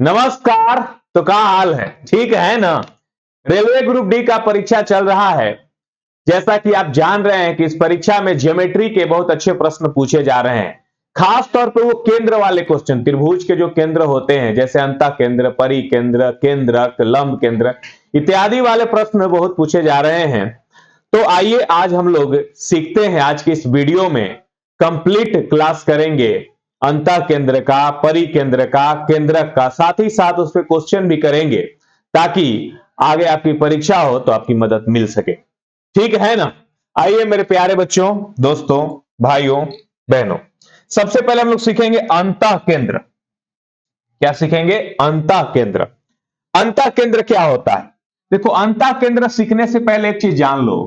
नमस्कार। तो क्या हाल है? ठीक है ना? रेलवे ग्रुप डी का परीक्षा चल रहा है। जैसा कि आप जान रहे हैं कि इस परीक्षा में ज्योमेट्री के बहुत अच्छे प्रश्न पूछे जा रहे हैं। खास तौर पे वो केंद्र वाले क्वेश्चन, त्रिभुज के जो केंद्र होते हैं जैसे अंतः केंद्र, परिकेंद्र, केंद्रक, लंब केंद्र इत्यादि वाले प्रश्न बहुत पूछे जा रहे हैं। तो आइए आज हम लोग सीखते हैं। आज की इस वीडियो में कंप्लीट क्लास करेंगे अंतः केंद्र का, परिकेंद्र का, केंद्रक का, साथ ही साथ उस पर क्वेश्चन भी करेंगे ताकि आगे आपकी परीक्षा हो तो आपकी मदद मिल सके। ठीक है ना? आइए मेरे प्यारे बच्चों, दोस्तों, भाइयों, बहनों, सबसे पहले हम लोग सीखेंगे अंतः केंद्र। क्या सीखेंगे? अंतः केंद्र। अंतः केंद्र क्या होता है? देखो, अंतः केंद्र सीखने से पहले एक चीज जान लो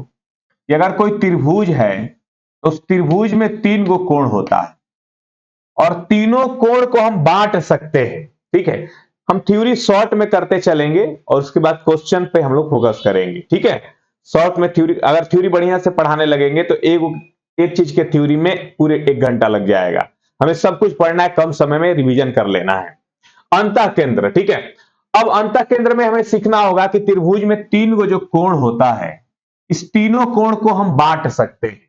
कि अगर कोई त्रिभुज है तो उस त्रिभुज में तीन गो कोण होता है और तीनों कोण को हम बांट सकते हैं। ठीक है, हम थ्योरी शॉर्ट में करते चलेंगे और उसके बाद क्वेश्चन पे हम लोग फोकस करेंगे। ठीक है, शॉर्ट में थ्योरी, अगर थ्योरी बढ़िया से पढ़ाने लगेंगे तो एक चीज के थ्योरी में पूरे 1 घंटा लग जाएगा। हमें सब कुछ पढ़ना है, कम समय में रिवीजन कर लेना है। अंतः केंद्र, ठीक है। अब अंतः केंद्र में हमें सीखना होगा कि त्रिभुज में तीन गो जो कोण होता है, इस तीनों कोण को हम बांट सकते हैं।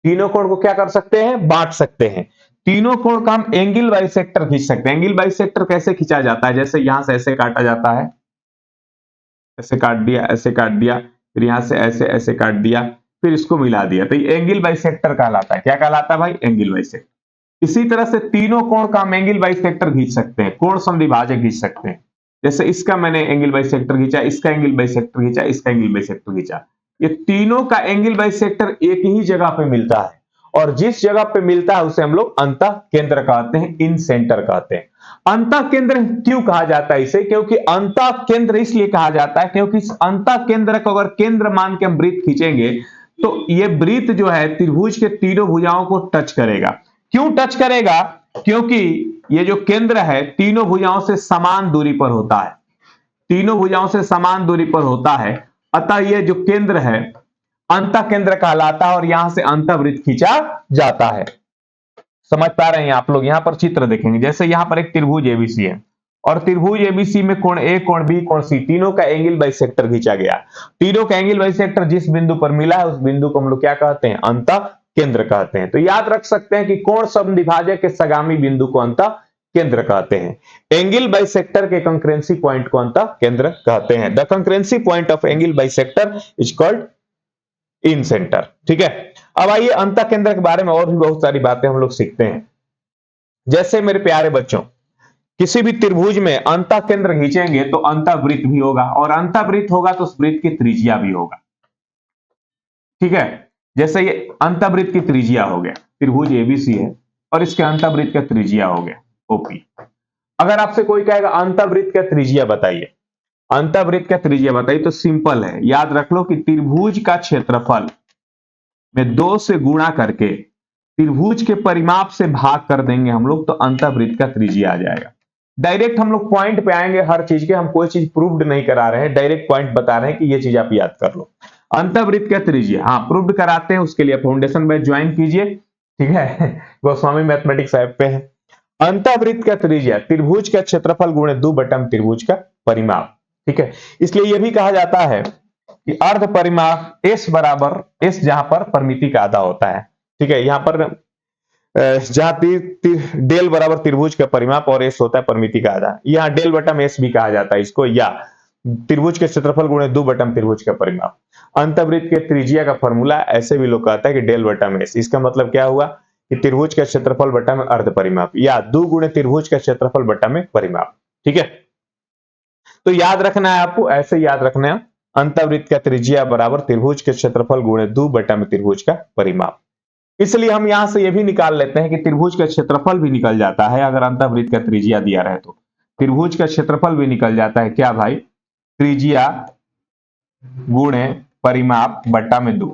तीनों कोण को क्या कर सकते हैं? बांट सकते हैं। तीनों कोण का हम एंगल बाइसेक्टर खींच सकते हैं। एंगल बाइसेक्टर कैसे खींचा जाता है? जैसे यहां से ऐसे काटा जाता है, ऐसे काट दिया, ऐसे काट दिया, फिर यहां से ऐसे ऐसे काट दिया, फिर इसको मिला दिया, तो ये एंगल बाइसेक्टर कहलाता है। क्या कहलाता है भाई? Angle bisector. इसी तरह से तीनों कोण का हम एंगल बाइसेक्टर खींच सकते हैं, कोण समद्विभाजक खींच सकते हैं। जैसे इसका मैंने एंगल बाइसेक्टर खींचा, इसका एंगल बाइसेक्टर खींचा, इसका एंगल बाइसेक्टर खींचा। ये तीनों का एंगल बाइसेक्टर एक ही जगह पे मिलता है और जिस जगह पे मिलता है उसे हम लोग अंतः केंद्र कहते हैं, इन सेंटर कहते हैं। अंतः केंद्र क्यों कहा जाता है इसे? क्योंकि अंतः केंद्र इसलिए कहा जाता है क्योंकि इस अंतः केंद्र को अगर केंद्र मान के हम वृत्त खींचेंगे तो ये वृत्त जो है त्रिभुज के तीनों भुजाओं को टच करेगा। क्यों टच करेगा? क्योंकि ये जो केंद्र है तीनों भुजाओं से समान दूरी पर होता है। तीनों भुजाओं से समान दूरी पर होता है, अतः ये जो केंद्र है अंतः केंद्र कहलाता है और यहां से अंतःवृत्त खींचा जाता है। समझ पा रहे हैं आप लोग? यहां पर चित्र देखेंगे, जैसे यहां पर एक त्रिभुज एबीसी है और त्रिभुज एबीसी में कोण ए, कोण बी, कोण सी, तीनों का एंगल बाइसेक्टर खींचा गया। तीनों का एंगल बाइसेक्टर जिस बिंदु पर मिला है उस बिंदु को हम लोग क्या कहते हैं? अंतः केंद्र कहते हैं। तो याद रख सकते हैं कि कोण समद्विभाजक के सगामी बिंदु को अंतः केंद्र कहते हैं। एंगल बाइसेक्टर के कंकरेंसी पॉइंट को अंतः केंद्र कहते हैं। The concurrency point of angle bisector is called in centre. ठीक है, अब आइए अंतः केंद्र के बारे में और भी बहुत सारी बातें हम लोग सीखते हैं। जैसे मेरे प्यारे बच्चों, किसी भी त्रिभुज में अंतः केंद्र खींचेंगे तो अंतःवृत्त भी होगा और अंतःवृत्त होगा तो उस वृत्त की त्रिज्या भी होगा। ठीक है, जैसे ये अंतःवृत्त की त्रिज्या हो गया, त्रिभुज एबीसी है और इसके अंतःवृत्त का त्रिज्या हो गया ओपी। अगर आपसे कोई कहेगा अंतःवृत्त का त्रिज्या बताइए, अंतःवृत्त का त्रिज्या बताइए, तो सिंपल है, याद रख लो कि त्रिभुज का क्षेत्रफल में 2 से गुणा करके त्रिभुज के परिमाप से भाग कर देंगे हम लोग तो अंतःवृत्त का त्रिज्या आ जाएगा। डायरेक्ट हम लोग पॉइंट पे आएंगे हर चीज के, हम कोई चीज प्रूव्ड नहीं करा रहे हैं, डायरेक्ट पॉइंट बता रहे हैं कि ये चीज आप याद कर लो। अंतःवृत्त का त्रिज्या, हाँ प्रूव्ड कराते हैं, उसके लिए फाउंडेशन बैच ज्वाइन कीजिए। ठीक है, गोस्वामी मैथमेटिक्स ऐप पे है। अंतःवृत्त का त्रिज्या त्रिभुज का क्षेत्रफल गुणे 2 बटा त्रिभुज का परिमाप। ठीक है, इसलिए यह भी कहा जाता है कि अर्ध परिमाप एस बराबर एस, जहां पर परिमिति का आधा होता है। ठीक है, यहां पर जहां डेल बराबर त्रिभुज का परिमाप और एस होता है परिमिति का आधा, यहां डेल बटम एस भी कहा जाता है इसको, या त्रिभुज के क्षेत्रफल गुणे 2 बटम त्रिभुज का परिमाप। अंतःवृत्त के त्रिज्या का फॉर्मूला ऐसे भी लोग कहता है कि डेल बटम एस। इसका मतलब क्या हुआ कि त्रिभुज का क्षेत्रफल बटा में अर्ध परिमाप, या 2 गुणे त्रिभुज का क्षेत्रफल बटा में परिमाप। ठीक है, तो याद रखना है आपको, ऐसे याद रखना है, अंतःवृत्त का त्रिज्या बराबर त्रिभुज के क्षेत्रफल गुणे 2 बटा में त्रिभुज का परिमाप। इसलिए हम यहां से यह भी निकाल लेते हैं कि त्रिभुज का क्षेत्रफल भी निकल जाता है अगर अंतःवृत्त का त्रिज्या दिया रहे तो। त्रिभुज का क्षेत्रफल भी निकल जाता है, क्या भाई? त्रिज्या गुणे परिमाप बटा में 2,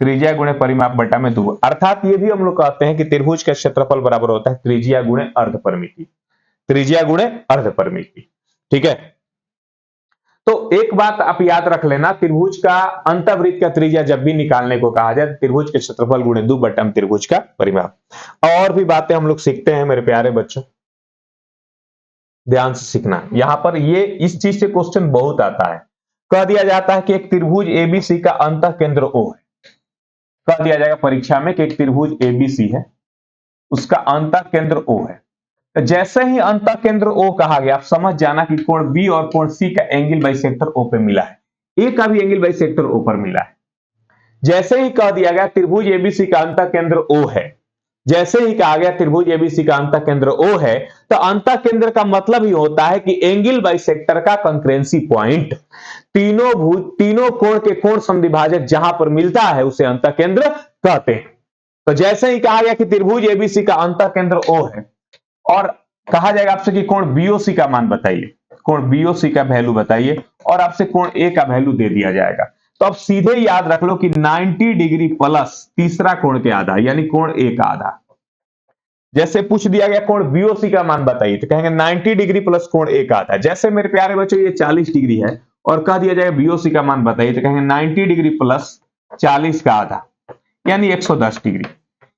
त्रिज्या गुणे परिमाप बटा में 2, अर्थात ये भी हम लोग कहते हैं कि त्रिभुज का क्षेत्रफल बराबर होता है त्रिज्या गुणे अर्ध परिमिति, त्रिज्या गुणे अर्ध परिमिति। ठीक है, तो एक बात आप याद रख लेना, त्रिभुज का अंतःवृत्त का त्रिज्या जब भी निकालने को कहा जाए त्रिभुज के क्षेत्रफल गुणे 2 बटा त्रिभुज का परिमाप। और भी बातें हम लोग सीखते हैं मेरे प्यारे बच्चों। ध्यान से सीखना। यहां पर ये इस चीज से क्वेश्चन बहुत आता है। कह दिया जाता है कि एक त्रिभुज एबीसी का अंतः केंद्र ओ है। कह दिया जाएगा परीक्षा में कि एक त्रिभुज एबीसी है, उसका अंतः केंद्र ओ है। तो जैसे ही अंतः केंद्र ओ कहा गया, आप समझ जाना कि कोण बी और कोण सी का एंगल बाइसेक्टर ओ पे मिला है, ए का भी एंगल बाइसेक्टर ओ पर मिला है। जैसे ही कह दिया गया त्रिभुज एबीसी का अंतः केंद्र ओ है, जैसे ही कहा गया त्रिभुज एबीसी का अंतः केंद्र ओ है, तो अंतः केंद्र का मतलब ही होता है कि एंगल बाइसेक्टर का कंकरेंसी पॉइंट, तीनों कोण के कोण समद्विभाजक जहां पर मिलता है उसे अंतः केंद्र कहते हैं। तो जैसे ही कहा गया कि त्रिभुज एबीसी का अंतः केंद्र ओ है, और कहा जाएगा आपसे कि कोण बीओसी का मान बताइए, कोण बीओसी का वैल्यू बताइए, और आपसे कोण ए का वैल्यू दे दिया जाएगा। तो अब सीधे याद रख लो कि 90 डिग्री प्लस तीसरा कोण के आधा, यानी कोण ए का आधा। जैसे पूछ दिया गया कोण बीओसी का मान बताइए, तो कहेंगे 90 डिग्री प्लस कोण ए का आधा। जैसे मेरे प्यारे बच्चों ये 40 डिग्री है और कह दिया जाएगा बीओसी का मान बताइए, तो कहेंगे 90 डिग्री प्लस 40 का आधा, यानी 110 डिग्री।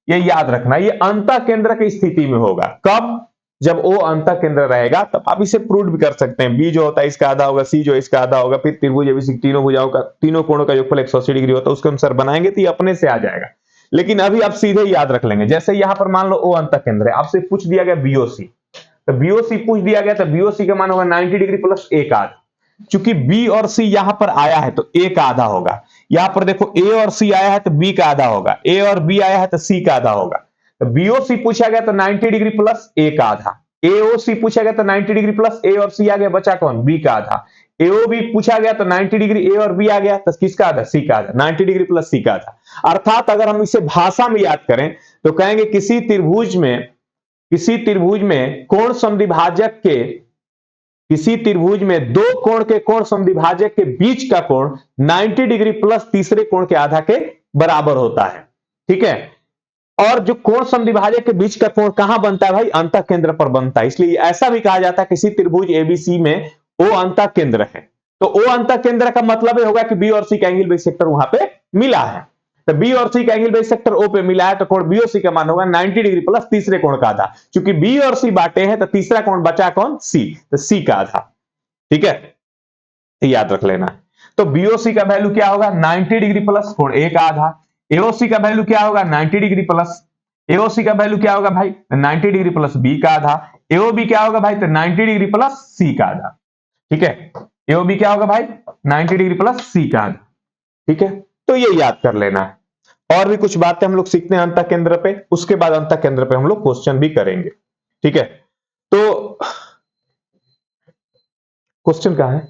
ये याद रखना, ये अंतः केंद्र की स्थिति में होगा। कब? जब ओ अंतः केंद्र रहेगा, तब आप इसे प्रूव भी कर सकते हैं। बी जो होता है इसका आधा होगा, सी जो इसका आधा होगा, फिर त्रिभुज एबीसी तीनों भुजाओं का, तीनों कोणों का योगफल 180 डिग्री होता है, उसके अनुसार बनाएंगे तो ये अपने से आ जाएगा। लेकिन अभी आप सीधे याद रख लेंगे। जैसे यहां पर मान लो ओ अंतः केंद्र है, आपसे पूछ दिया गया बीओसी, तो बीओसी पूछ दिया गया, तो बीओसी का मान होगा 90 डिग्री प्लस ए का आधा। चूंकि बी और सी यहां पर आया है तो ए का आधा होगा। यहां पर देखो ए और सी आया है तो बी का आधा होगा, ए और बी आया है तो सी का आधा होगा। तो बीओसी पूछा गया तो 90 डिग्री प्लस ए का आधा, एओसी पूछा गया तो 90 डिग्री प्लस ए और सी आ गया, बचा कौन? बी का आधा। एओ भी पूछा गया तो 90 डिग्री ए और बी आ गया, तो किसका आधा? सी का आधा। 90 डिग्री प्लस सी का आधा। अर्थात अगर हम इसे भाषा में याद करें तो कहेंगे किसी त्रिभुज में कोण समद्विभाजक के, किसी त्रिभुज में दो कोण के कोण समद्विभाजक के बीच का कोण 90 डिग्री प्लस तीसरे कोण के आधा के बराबर होता है। ठीक है। और जो कोण समद्विभाजक के बीच का कोण कहां बनता है भाई? अंतः केंद्र पर बनता है। इसलिए ऐसा भी कहा जाता है किसी त्रिभुज एबीसी में ओ अंतः केंद्र है। तो ओ अंतः केंद्र का मतलब होगा कि बी और सी का एंगल बाइसेक्टर वहां पे मिला है। तो बी और सी का एंगल बाइसेक्टर ओ पे मिला है, तो कोण बीओसी का मान होगा 90 डिग्री प्लस तीसरे कोण का आधा। क्योंकि बी और सी बांटे हैं तो तीसरा कोण बचा कौन? सी, तो सी का आधा। ठीक है, याद रख लेना। तो बीओसी का वैल्यू क्या होगा? 90 डिग्री प्लस कोण ए का आधा। एओसी का वैल्यू क्या होगा? 90 डिग्री प्लस, एओसी का वैल्यू क्या होगा भाई? 90 डिग्री प्लस बी का आधा। एओबी क्या होगा भाई? तो 90 डिग्री प्लस सी का आधा। ठीक है, एओबी क्या होगा भाई? 90 डिग्री प्लस सी का आधा। ठीक है, तो ये याद कर लेना है। और भी कुछ बातें हम लोग सीखते हैं अंतः केंद्र पे, उसके बाद अंतः केंद्र पे हम लोग क्वेश्चन भी करेंगे। ठीक है, तो क्वेश्चन कहां है?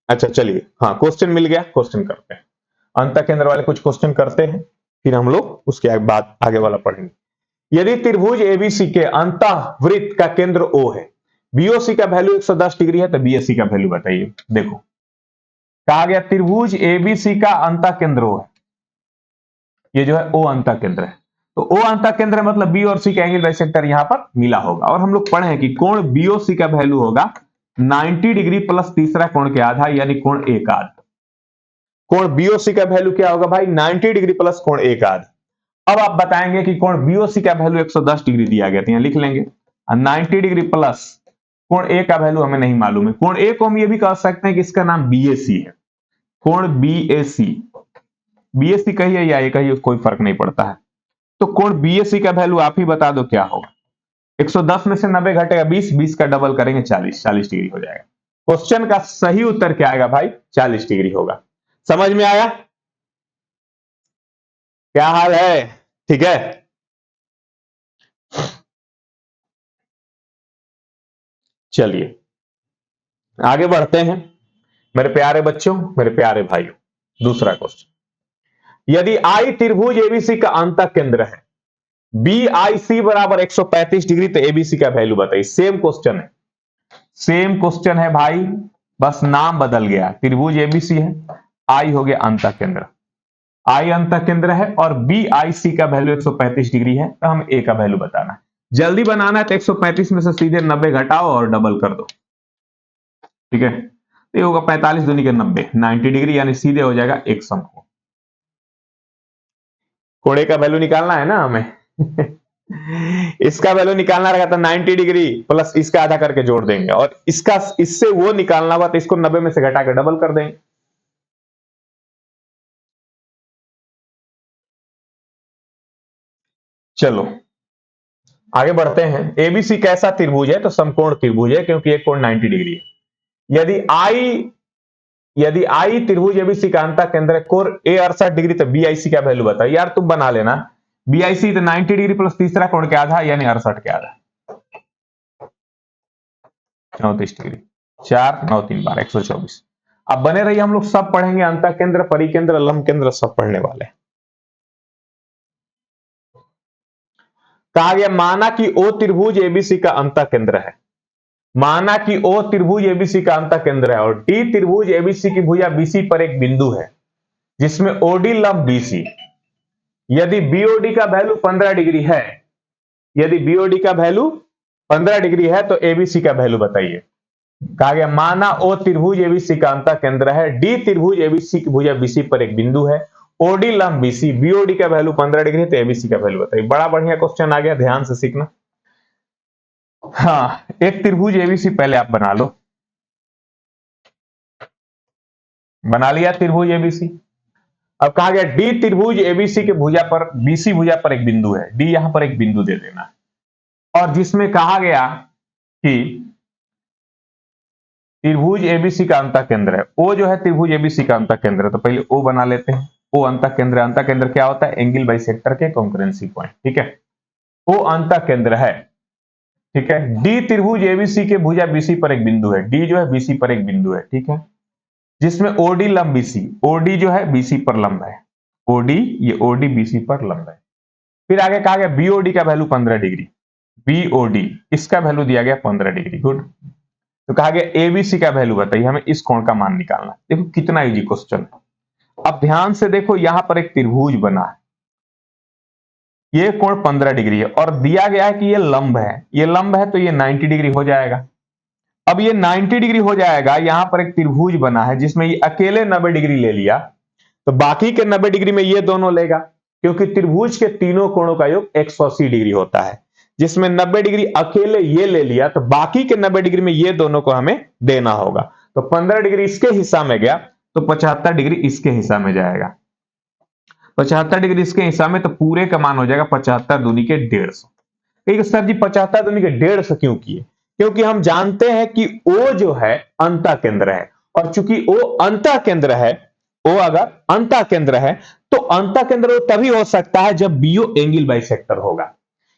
अच्छा चलिए, हाँ क्वेश्चन मिल गया, क्वेश्चन करते हैं। अंतः केंद्र वाले कुछ क्वेश्चन करते हैं, फिर हम लोग उसके बाद आगे वाला पढ़ेंगे। यदि त्रिभुज एबीसी के अंतः वृत्त का केंद्र ओ है, बीओसी का वैल्यू 110 डिग्री है, तो बीएसी का वैल्यू बताइए। देखो कहा गया त्रिभुज एबीसी का अंतः केंद्र ओ है, ये जो है ओ अंतः केंद्र है। तो ओ अंतः केंद्र मतलब बी और सी का एंगल बाइसेक्टर यहां पर मिला होगा। और हम लोग पढ़े हैं कि कोण बीओसी का वैल्यू होगा 90 डिग्री प्लस तीसरा कोण के आधा, यानी कोण ए का आधा। कोण बीओसी का वैल्यू क्या होगा भाई? 90 डिग्री प्लस कोण ए का आधा। अब आप बताएंगे कि कोण बीओसी का वैल्यू 110 डिग्री दिया गया, तो यहां लिख लेंगे 90 डिग्री प्लस कोण ए का वैल्यू हमें नहीं मालूम है। कोण ए को हम ये भी कह सकते हैं कि इसका नाम बीएसी है। कोण बीएसी, बीएसी कहिए या ए कहिए, कोई फर्क नहीं पड़ता है। तो कोण बीएसी का वैल्यू आप ही बता दो क्या होगा? 110 में से 90 घटेगा 20, 20 का डबल करेंगे 40, 40 डिग्री हो जाएगा। क्वेश्चन का सही उत्तर क्या आएगा भाई? 40 डिग्री होगा। समझ में आया? क्या हाल है? ठीक है, चलिए आगे बढ़ते हैं मेरे प्यारे बच्चों, मेरे प्यारे भाइयों। दूसरा क्वेश्चन, यदि आई त्रिभुज एबीसी का अंतः केंद्र है, बी आई सी बराबर 135 डिग्री, तो एबीसी का वैल्यू बताइए। सेम क्वेश्चन है, सेम क्वेश्चन है भाई, बस नाम बदल गया। त्रिभुज एबीसी है, आई हो गया अंतः केंद्र, आई अंतः केंद्र है, और बी आई सी का वैल्यू 135 डिग्री है, तो हम ए का वैल्यू बताना है। जल्दी बनाना है तो 135 में से सीधे 90 घटाओ और डबल कर दो। ठीक है, तो ये होगा 45 दूनी के 90, 90 डिग्री, यानी सीधे हो जाएगा एक समकोण। कोणे का वैल्यू निकालना है ना हमें। इसका वैल्यू निकालना रहेगा तो 90 डिग्री प्लस इसका आधा करके जोड़ देंगे, और इसका इससे वो निकालना हुआ तो इसको 90 में से घटा के डबल कर देंगे। चलो आगे बढ़ते हैं। एबीसी कैसा त्रिभुज है? तो समकोण त्रिभुज है, क्योंकि एक कोण 90 डिग्री है। यदि आई त्रिभुज एबीसी का अंतः केंद्र है, कोण ए 68 डिग्री, तो बीआईसी का वैल्यू बताओ। यार तुम बना लेना, बीआईसी तो 90 डिग्री प्लस तीसरा कोण के आधा यानी 68 के आधा, 34 डिग्री, 4 9 3 12 124। अब बने रहिए, हम लोग सब पढ़ेंगे, अंतः केंद्र, परिकेंद्र, लंब केंद्र सब पढ़ने वाले। कहा गया माना कि ओ त्रिभुज एबीसी का अंतः केंद्र है, माना कि ओ त्रिभुज एबीसी का अंतः केंद्र है, और डी त्रिभुज एबीसी की भुजा बीसी पर एक बिंदु है जिसमें ओडी लंब बीसी। यदि बीओडी का वैल्यू 15 डिग्री है, यदि बीओडी का वैल्यू 15 डिग्री है तो एबीसी का वैल्यू बताइए। कहा गया माना ओ त्रिभुज एबीसी का अंतः केंद्र है, डी त्रिभुज एबीसी की भुजा बीसी पर एक बिंदु है, ओडी लंब बीसी, बीओडी का वैल्यू 15 डिग्री है तो एबीसी का वैल्यू बताइए। बड़ा बढ़िया क्वेश्चन आ गया, ध्यान से सीखना। हाँ, एक त्रिभुज एबीसी पहले आप बना लो, बना लिया त्रिभुज एबीसी। अब कहा गया डी त्रिभुज एबीसी के भुजा पर, बीसी भुजा पर एक बिंदु है, डी यहां पर एक बिंदु दे देना, और जिसमें कहा गया कि त्रिभुज एबीसी का अंतः केंद्र है, ओ जो है त्रिभुज एबीसी का अंतः केंद्र है, तो पहले ओ बना लेते हैं। ओ अंतः केंद्र, अंतः केंद्र क्या होता है? एंगल बाइसेक्टर के कॉन्करेंसी पॉइंट, ठीक है, ओ अंतः केंद्र है, ठीक है। डी त्रिभुज एबीसी के भुजा बीसी पर एक बिंदु है, डी जो है बीसी पर एक बिंदु है, ठीक है, जिसमें ओडी लंब बीसी, ओडी जो है बीसी पर लंब है, ओडी, ये ओडी बीसी पर लंब है। फिर आगे कहा गया बीओडी का वैल्यू 15 डिग्री, बीओडी इसका वैल्यू दिया गया 15 डिग्री, गुड। तो कहा गया एबीसी का वैल्यू बताइए, हमें इस कोण का मान निकालना। देखो कितना इजी क्वेश्चन। अब ध्यान से देखो, यहां पर एक त्रिभुज बना है, ये कोण 15 डिग्री है, और दिया गया है कि ये लंब है, ये लंब है तो ये 90 डिग्री हो जाएगा। अब ये 90 डिग्री हो जाएगा, यहां पर एक त्रिभुज बना है जिसमें ये अकेले 90 डिग्री ले लिया, तो बाकी के 90 डिग्री में ये दोनों लेगा, क्योंकि त्रिभुज के तीनों कोणों का योग 180 डिग्री होता है, जिसमें 90 डिग्री अकेले ये ले लिया, तो बाकी के 90 डिग्री में ये दोनों को हमें देना होगा। तो 15 डिग्री इसके हिस्सा में गया, तो 75 डिग्री इसके हिस्सा में जाएगा, 75 डिग्री इसके हिस्सा में, तो पूरे का मान हो जाएगा 75 दूनी के 150। ठीक, सर जी 75 दूनी के 150 क्यों किए? क्योंकि हम जानते हैं कि O जो है अंतः केंद्र है, और चूंकि O अंतः केंद्र है, O अगर अंतः केंद्र है तो अंतः केंद्र तभी हो सकता है जब BO एंगल बाइसेक्टर होगा,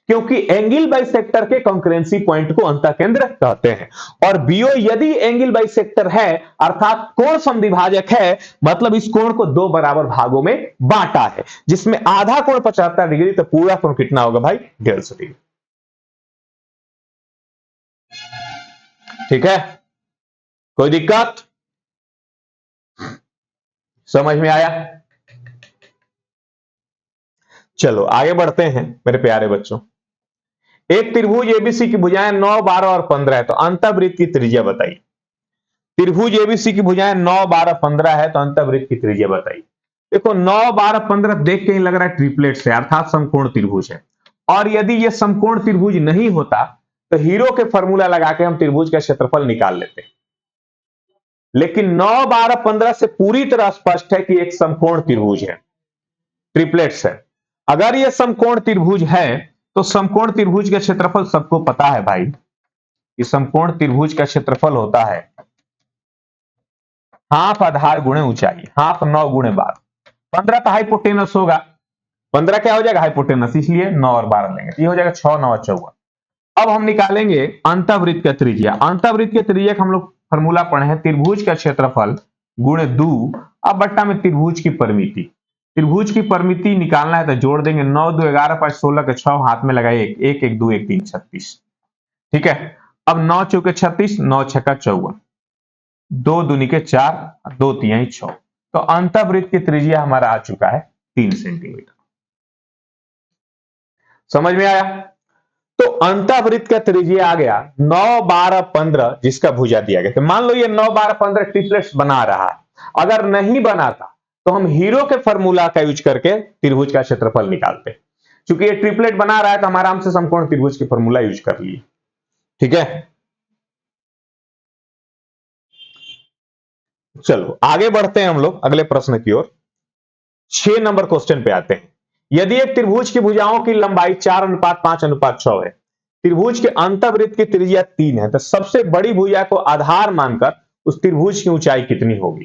क्योंकि एंगल बाइसेक्टर के कॉन्करेंसी पॉइंट को अंतः केंद्र कहते हैं। और BO यदि एंगल बाइसेक्टर है अर्थात कोण समद्विभाजक है, मतलब इस कोण को दो बराबर भागों में बांटा है, जिसमें आधा कोण 75 डिग्री, तो पूरा कोण कितना होगा भाई? 150 डिग्री। ठीक है, कोई दिक्कत? समझ में आया? चलो आगे बढ़ते हैं मेरे प्यारे बच्चों। एक त्रिभुज एबीसी की भुजाएं 9 12 और 15 है, तो अंतःवृत्त की त्रिज्या बताइए। त्रिभुज एबीसी की भुजाएं 9 12 15 है, तो अंतःवृत्त की त्रिज्या बताइए। देखो 9 12 15 देख के ही लग रहा है ट्रिपलेट से, अर्थात समकोण त्रिभुज है, और यदि यह समकोण त्रिभुज नहीं होता तो हीरो के फॉर्मूला लगा के हम त्रिभुज का क्षेत्रफल निकाल लेते, लेकिन 9 12 15 से पूरी तरह स्पष्ट है कि एक समकोण त्रिभुज है, ट्रिपलेट्स है। अगर यह समकोण त्रिभुज है तो समकोण त्रिभुज का क्षेत्रफल सबको पता है भाई, कि समकोण त्रिभुज का क्षेत्रफल होता है हाफ आधार गुणे ऊंचाई, हाफ 9 गुणे 12, 15 तो हाइपोटेनस होगा, 15 क्या हो जाएगा? हाइपोटेनस, इसलिए 9 और 12 लेंगे, तो ये हो जाएगा 6 9 14। अब हम निकालेंगे अंतःवृत्त का त्रिज्या। अंतःवृत्त के त्रिज्या का हम लोग फॉर्मूला पढ़े हैं, त्रिभुज का क्षेत्रफल गुणे 2, अब बट्टा में त्रिभुज की परिमिति। त्रिभुज की परिमिति निकालना है तो जोड़ देंगे, 9 2 11 5 16 के 6, हाथ में लगाए 1 1 2 1 3 36। ठीक है, अब 9 चौके 36, 9 छक्का 54, 2 दूनी के 4, 2 तिहाई 6, तो अंतःवृत्त की त्रिज्या हमारा आ चुका है 3 सेंटीमीटर। समझ में आया? तो अंतःवृत्त का त्रिज्या आ गया 9 12 15, जिसका भुजा दिया गया। तो मान लो ये 9 12 15 ट्रिपलेट्स बना रहा है, अगर नहीं बनाता तो हम हीरो के फॉर्मूला का यूज करके त्रिभुज का क्षेत्रफल निकालते हैं। क्योंकि ये ट्रिपलेट बना रहा है तो हम आराम से समकोण त्रिभुज की फॉर्मूला यूज कर लिए। ठीक है, चलो आगे बढ़ते हैं हम लोग अगले प्रश्न की ओर। 6 नंबर क्वेश्चन पे आते हैं। यदि एक त्रिभुज की भुजाओं की लंबाई 4:5:6 है, त्रिभुज के अंतःवृत्त की त्रिज्या 3 है, तो सबसे बड़ी भुजा को आधार मानकर उस त्रिभुज की ऊंचाई कितनी होगी?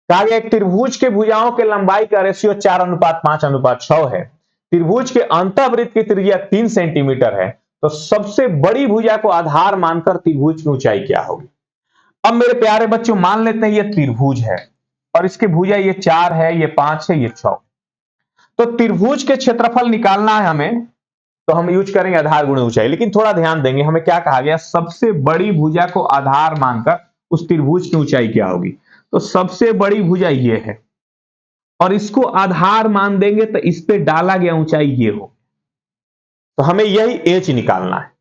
कहा गया एक त्रिभुज के भुजाओं के लंबाई का रेशियो 4:5:6 है, त्रिभुज के अंतःवृत्त की त्रिज्या 3 सेंटीमीटर है, तो सबसे बड़ी भुजा को आधार मानकर त्रिभुज की ऊंचाई क्या होगी? अब मेरे प्यारे बच्चों मान लेते हैं ये त्रिभुज है और इसके भुजा ये 4 है, ये 5 है, ये 6। तो त्रिभुज के क्षेत्रफल निकालना है हमें, तो हम यूज करेंगे आधार गुणे ऊंचाई। लेकिन थोड़ा ध्यान देंगे, हमें क्या कहा गया, सबसे बड़ी भुजा को आधार मानकर उस त्रिभुज की ऊंचाई क्या होगी? तो सबसे बड़ी भुजा ये है और इसको आधार मान देंगे तो इस पे डाला गया ऊंचाई ये हो, तो हमें यही एच निकालना है।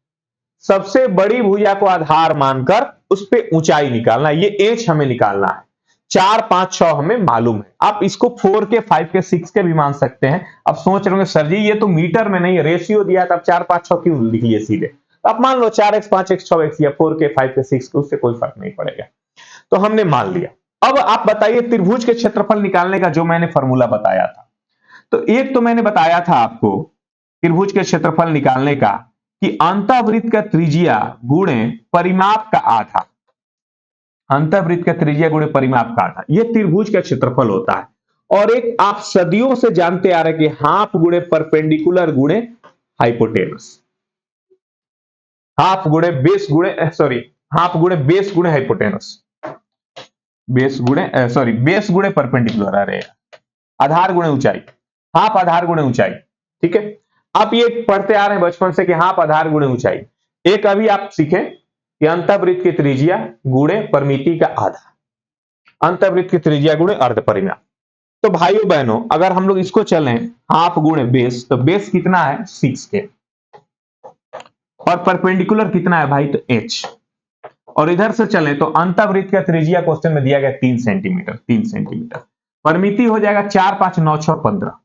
सबसे बड़ी भुजा को आधार मानकर उस पे ऊंचाई निकालना है, ये एच हमें निकालना है। 4, 5, 6 हमें मालूम है। आप इसको 4 के, 5 के, 6 के भी मान सकते हैं। अब सोच रहे होंगे सर जी ये तो मीटर में नहीं है, रेशियो दिया था, अब 4, 5, 6 क्यों लिख लिए सीधे? तो आप मान लो 4x, 5x, 6x या 4 के, 5 के, 6 के, उससे कोई फर्क नहीं पड़ेगा। तो हमने मान लिया। अब आप बताइए त्रिभुज के क्षेत्रफल निकालने का जो मैंने फॉर्मूला बताया था, तो एक तो मैंने बताया था आपको त्रिभुज के क्षेत्रफल निकालने का कि अंतःवृत्त का त्रिज्या गुणे परिमाप का आधा, अंतःवृत्त का त्रिज्या गुणे परिमाप का आधा, यह त्रिभुज का क्षेत्रफल होता है। और एक आप सदियों से जानते आ रहे कि हाफ गुणे परपेंडिकुलर गुणे हाइपोटेनस, हाफ गुणे बेस गुणे, सॉरी, हाफ गुणे बेस गुणे हाइपोटेनस, बेस गुणे, सॉरी, बेस गुणे परपेंडिकुलर आ रहे हैं, आधार गुणे ऊंचाई, हाफ आधार गुणे ऊंचाई। ठीक है, आप ये पढ़ते आ रहे हैं बचपन से कि हाफ आधार गुणे ऊंचाई। एक अभी आप सीखें कि अंतःवृत्त की त्रिज्या गुणे परिमिति का आधा, अंतःवृत्त की त्रिज्या गुणे अर्ध परिमाप। तो भाइयों बहनों अगर हम लोग इसको चलें हाफ गुणे बेस, तो बेस कितना है 6 के, और परपेंडिकुलर कितना है भाई, तो h। और इधर से चलें तो अंतःवृत्त का त्रिज्या क्वेश्चन में दिया गया 3 सेंटीमीटर, 3 सेंटीमीटर। परिमिति हो जाएगा 4, 5, 9, 6, 15,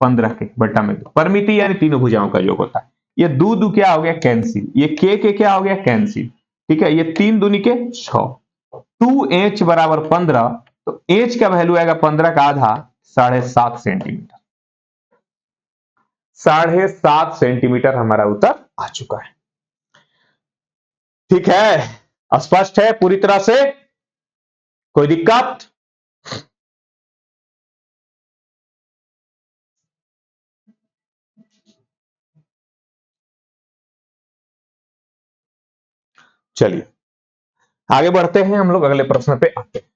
15 के बट्टा में परिमिति यानी तीनों भुजाओं का योग होता है। ये दो क्या हो गया कैंसिल, ये के क्या हो गया कैंसिल। ठीक है, ये 3 दूनी के 6, 2h बराबर 15, तो h का वैल्यू आएगा 15 का आधा 7.5 सेंटीमीटर, 7.5 सेंटीमीटर हमारा उत्तर आ चुका है। ठीक है, स्पष्ट है पूरी तरह से, कोई दिक्कत? चलिए आगे बढ़ते हैं, हम लोग अगले प्रश्न पे आते हैं।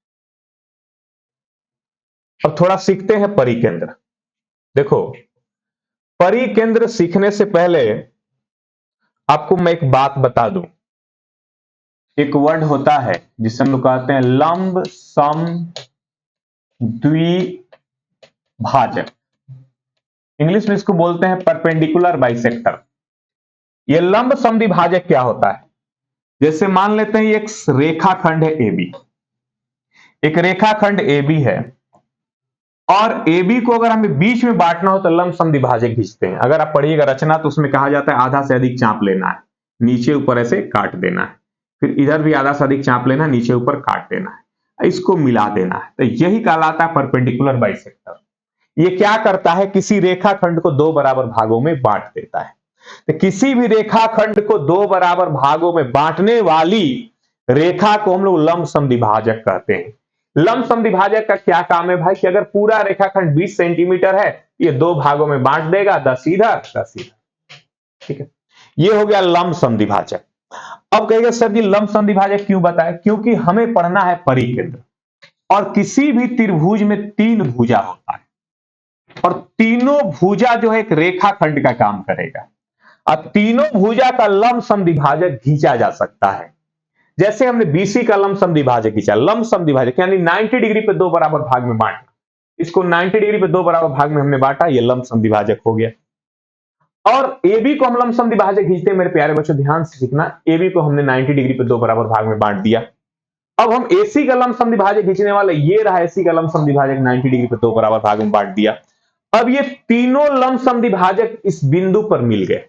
अब थोड़ा सीखते हैं परिकेंद्र। देखो परिकेंद्र सीखने से पहले आपको मैं एक बात बता दूं, एक वर्ड होता है जिसे हम लोग कहते हैं लंब सम द्विभाजक, इंग्लिश में इसको बोलते हैं परपेंडिकुलर बाइसेक्टर। ये लंब सम द्विभाजक क्या होता है? जैसे मान लेते हैं एक रेखाखंड है AB, एक रेखाखंड AB है और AB को अगर हमें बीच में बांटना हो तो लंब सम द्विभाजक खींचते हैं। अगर आप पढ़िएगा रचना तो उसमें कहा जाता है आधा से अधिक चाप लेना है, नीचे ऊपर ऐसे काट देना है, फिर इधर भी आधा से अधिक चाप लेना है, नीचे ऊपर काट देना है, इसको मिला देना है, तो यही कहलाता है परपेंडिकुलर बाइसेक्टर। ये क्या करता है, किसी रेखाखंड को 2 बराबर भागों में बांट देता है। तो किसी भी रेखाखंड को 2 बराबर भागों में बांटने वाली रेखा को हम लोग लंब सम द्विभाजक कहते हैं। लंब सम द्विभाजक का क्या काम है भाई, कि अगर पूरा रेखाखंड 20 सेंटीमीटर है, ये 2 भागों में बांट देगा, 10 इधर 10 इधर। ठीक है, ये हो गया लंब सम द्विभाजक। अब कहेगा सर जी लंब सम द्विभाजक क्यों बताए? क्योंकि हमें पढ़ना है परिकेंद्र, और किसी भी त्रिभुज में 3 भुजा होता है और तीनों भुजा जो है एक रेखाखंड का काम करेगा। अब तीनों भुजा का लंब सम द्विभाजक खींचा जा सकता है। जैसे हमने BC का लंब सम द्विभाजक खींचा, लंब सम द्विभाजक यानी 90 डिग्री पे 2 बराबर भाग में बांटा, इसको 90 डिग्री पे 2 बराबर भाग में हमने बांटा, ये लंब सम द्विभाजक हो गया। और AB को हम लंब सम द्विभाजक खींचते हैं, मेरे प्यारे बच्चों ध्यान से सीखना, AB को हमने 90 डिग्री पे 2 बराबर भाग में बांट दिया, अब हम एसी का लंब समद्विभाजक खींचने वाले, ये रहा एसी का लंब समद्विभाजक 90 डिग्री पे दो बराबर भाग में बांट दिया। अब ये तीनों लंब समद्विभाजक इस बिंदु पर मिल गए,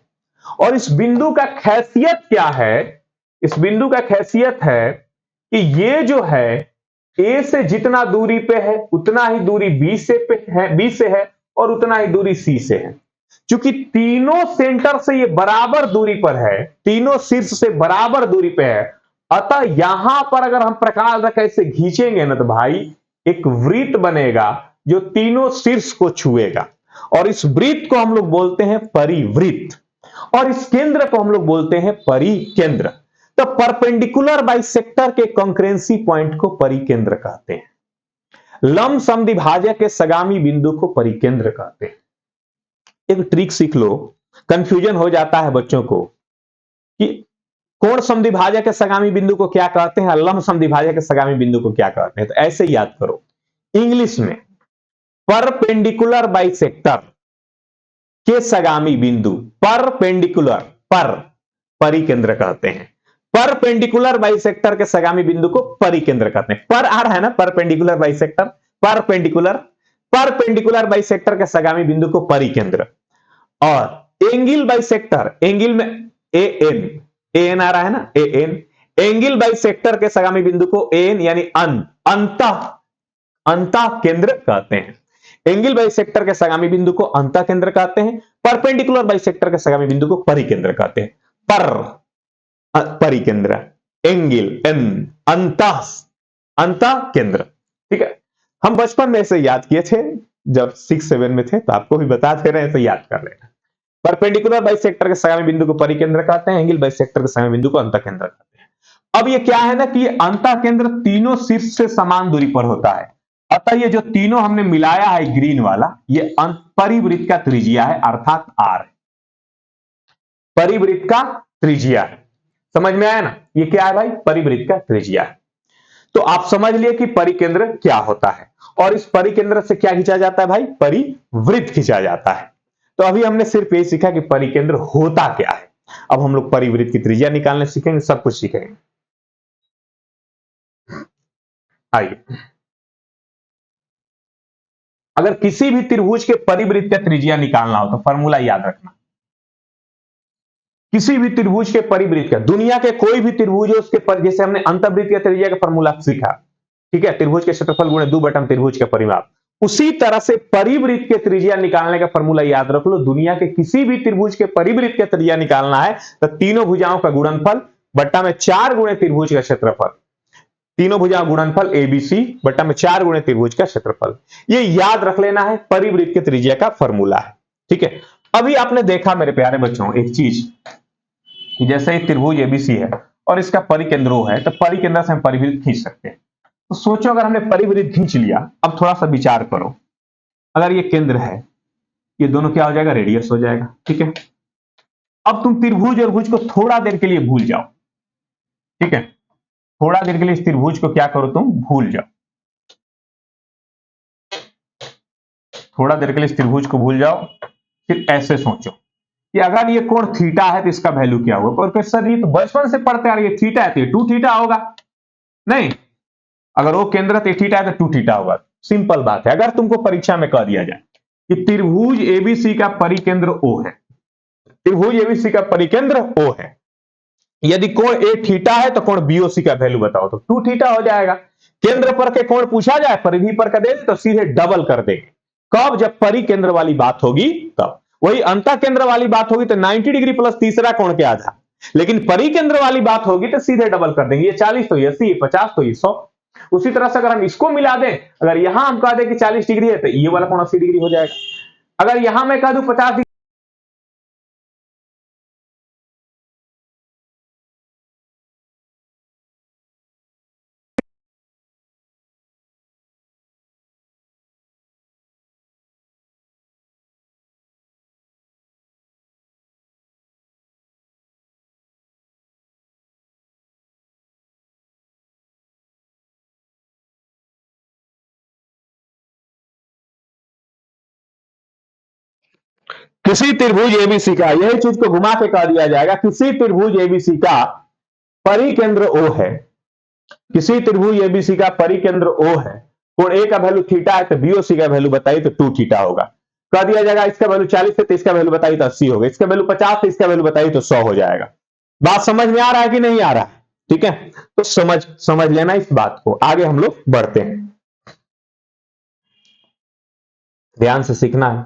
और इस बिंदु का खैसियत क्या है, इस बिंदु का खैसियत है कि ये जो है ए से जितना दूरी पे है उतना ही दूरी बी से है और उतना ही दूरी सी से है। क्योंकि तीनों सेंटर से ये बराबर दूरी पर है, तीनों शीर्ष से बराबर दूरी पे है, अतः यहां पर अगर हम प्रकाश रेखा ऐसे खींचेंगे ना तो भाई एक वृत्त बनेगा जो तीनों शीर्ष को छुएगा, और इस वृत्त को हम लोग बोलते हैं परिवृत्त, और इस केंद्र को हम लोग बोलते हैं परिकेंद्र। तो परपेंडिकुलर बाइसेक्टर के कंकरेंसी पॉइंट को परिकेंद्र कहते हैं, लंब समद्विभाजक के सगामी बिंदु को परिकेंद्र कहते हैं। एक ट्रिक सीख लो, कंफ्यूजन हो जाता है बच्चों को कि कोण समद्विभाजक के सगामी बिंदु को क्या कहते हैं, लंब समद्विभाजक के सगामी बिंदु को क्या कहते हैं। तो ऐसे याद करो, इंग्लिश में परपेंडिकुलर बाइसेक्टर के सगामी बिंदु, परपेंडिकुलर पर परिकेंद्र कहते हैं, परपेंडिकुलर बाइसेक्टर के सगामी बिंदु को परिकेंद्र कहते हैं। पर आ रहा है ना, perpendicular bisector, perpendicular, perpendicular bisector के सगामी बिंदु को परिकेंद्र, और एंगल बाइसेक्टर, एंगल में एएन, एएन आ रहा है ना, एएन, एंगल बाइसेक्टर के सगामी बिंदु को एन यानी अंतः केंद्र कहते हैं। एंगल बाइसेक्टर के सगामी बिंदु को अंतः केंद्र कहते हैं, परपेंडिकुलर बाइसेक्टर के सगामी बिंदु को परिकेंद्र कहते हैं। परिकेंद्र, एंगल, एन, अंतः केंद्र। ठीक है, हम बचपन में ऐसे याद किए थे, जब 6-7 में थे, तो आपको भी बता दे रहे हैं, तो याद कर लेना। परपेंडिकुलर बाइसेक्टर के सगामी बिंदु को परिकेंद्र कहते हैं, एंगल बाइसेक्टर के सगामी बिंदु को अंतः केंद्र कहते हैं। अब ये क्या है ना कि ये अंतः केंद्र तीनों शीर्ष से समान दूरी पर होता है, अतः ये जो तीनों हमने मिलाया है ग्रीन वाला, ये परिवृत्त का त्रिज्या है, अर्थात आर, परिवृत्त का त्रिज्या है। समझ में आया ना, ये क्या है भाई, परिवृत्त का त्रिज्या है। तो आप समझ लिए कि परिकेंद्र क्या होता है, और इस परिकेंद्र से क्या खींचा जाता है भाई, परिवृत्त खींचा जाता है। तो अभी हमने सिर्फ ये सीखा कि परिकेंद्र होता क्या है, अब हम लोग परिवृत्त की त्रिज्या निकालने सीखेंगे, सब कुछ सीखेंगे। आइए, अगर किसी भी त्रिभुज के परिवृत्त का त्रिज्या निकालना हो तो फॉर्मूला याद रखना, किसी भी त्रिभुज के परिवृत्त का, दुनिया के कोई भी त्रिभुज है उसके पर, जैसे हमने अंतःवृत्त का त्रिज्या का फॉर्मूला सीखा, ठीक है, त्रिभुज के क्षेत्रफल गुणे 2 त्रिभुज का परिमाप, उसी तरह से परिवृत्त के त्रिज्या निकालने का फॉर्मूला याद रख लो। दुनिया के किसी भी त्रिभुज के परिवृत्त का त्रिज्या निकालना है तो तीनों भुजाओं का गुणनफल बट्टा में 4 गुणे त्रिभुज का क्षेत्रफल, तीनों भुजाओं गुणनफल एबीसी बट्टा में 4 गुणे त्रिभुज का क्षेत्रफल, ये याद रख लेना है, परिवृत्त के त्रिज्या का फॉर्मूला है। ठीक है, अभी आपने देखा मेरे प्यारे बच्चों एक चीज, जैसे ही त्रिभुज एबीसी है और इसका परिकेंद्र O है, तो परिकेंद्र से हम परिवृत्त खींच सकते हैं। तो सोचो अगर हमने परिवृत्त खींच लिया, अब थोड़ा सा विचार करो, अगर ये केंद्र है, ये दोनों क्या हो जाएगा, रेडियस हो जाएगा। ठीक है, अब तुम त्रिभुज और भुज को थोड़ा देर के लिए भूल जाओ, ठीक है, थोड़ा देर के लिए इस त्रिभुज को क्या करो, तुम भूल जाओ, थोड़ा देर के लिए इस त्रिभुज को भूल जाओ, फिर ऐसे सोचो कि अगर ये कोण थीटा है तो इसका वैल्यू क्या होगा। और सर ये तो बचपन से पढ़ते आ रहे, ये थीटा है तो ये 2 थीटा होगा, नहीं, अगर वो केंद्र तो थीटा है तो 2 थीटा होगा। सिंपल बात है। अगर तुमको परीक्षा में कह दिया जाए कि त्रिभुज एबीसी का परिकेंद्र O है, त्रिभुज एबीसी का परिकेंद्र O है, यदि कोण ए थीटा है तो कोण बीओसी का वैल्यू बताओ, तो 2 थीटा हो जाएगा। केंद्र पर के कोण पूछा जाए, परिधि पर का दे तो सीधे डबल कर देंगे। कब, जब परिकेंद्र वाली बात होगी तब। वही अंतः केंद्र वाली बात होगी तो 90 डिग्री प्लस तीसरा कोण के आधा, लेकिन परिकेंद्र वाली बात होगी तो सीधे डबल कर देंगे, ये 40 तो ये 80, 50 तो ये 100। उसी तरह से अगर हम इसको मिला दें, अगर यहां हम कह दें कि 40 डिग्री है तो ये वाला कोण 80 डिग्री हो जाएगा। अगर यहां मैं कह दूं 50 डिग्री, किसी त्रिभुज एबीसी का, यही चीज को घुमा के कह दिया जाएगा, किसी त्रिभुज एबीसी का परिकेंद्र O है, किसी त्रिभुज एबीसी का परिकेंद्र O है, कोण A का वैल्यू थीटा है, तो BOC का वैल्यू बताइए तो 2 थीटा होगा। कह दिया जाएगा इसका वैल्यू 40 है तो इसका वैल्यू बताइए तो 80 होगा, इसका वैल्यू 50 है इसका वैल्यू बताइए तो 100 हो जाएगा। बात समझ में आ रहा है कि नहीं आ रहा है? ठीक है, तो समझ लेना इस बात को। आगे हम लोग बढ़ते हैं, ध्यान से सीखना है।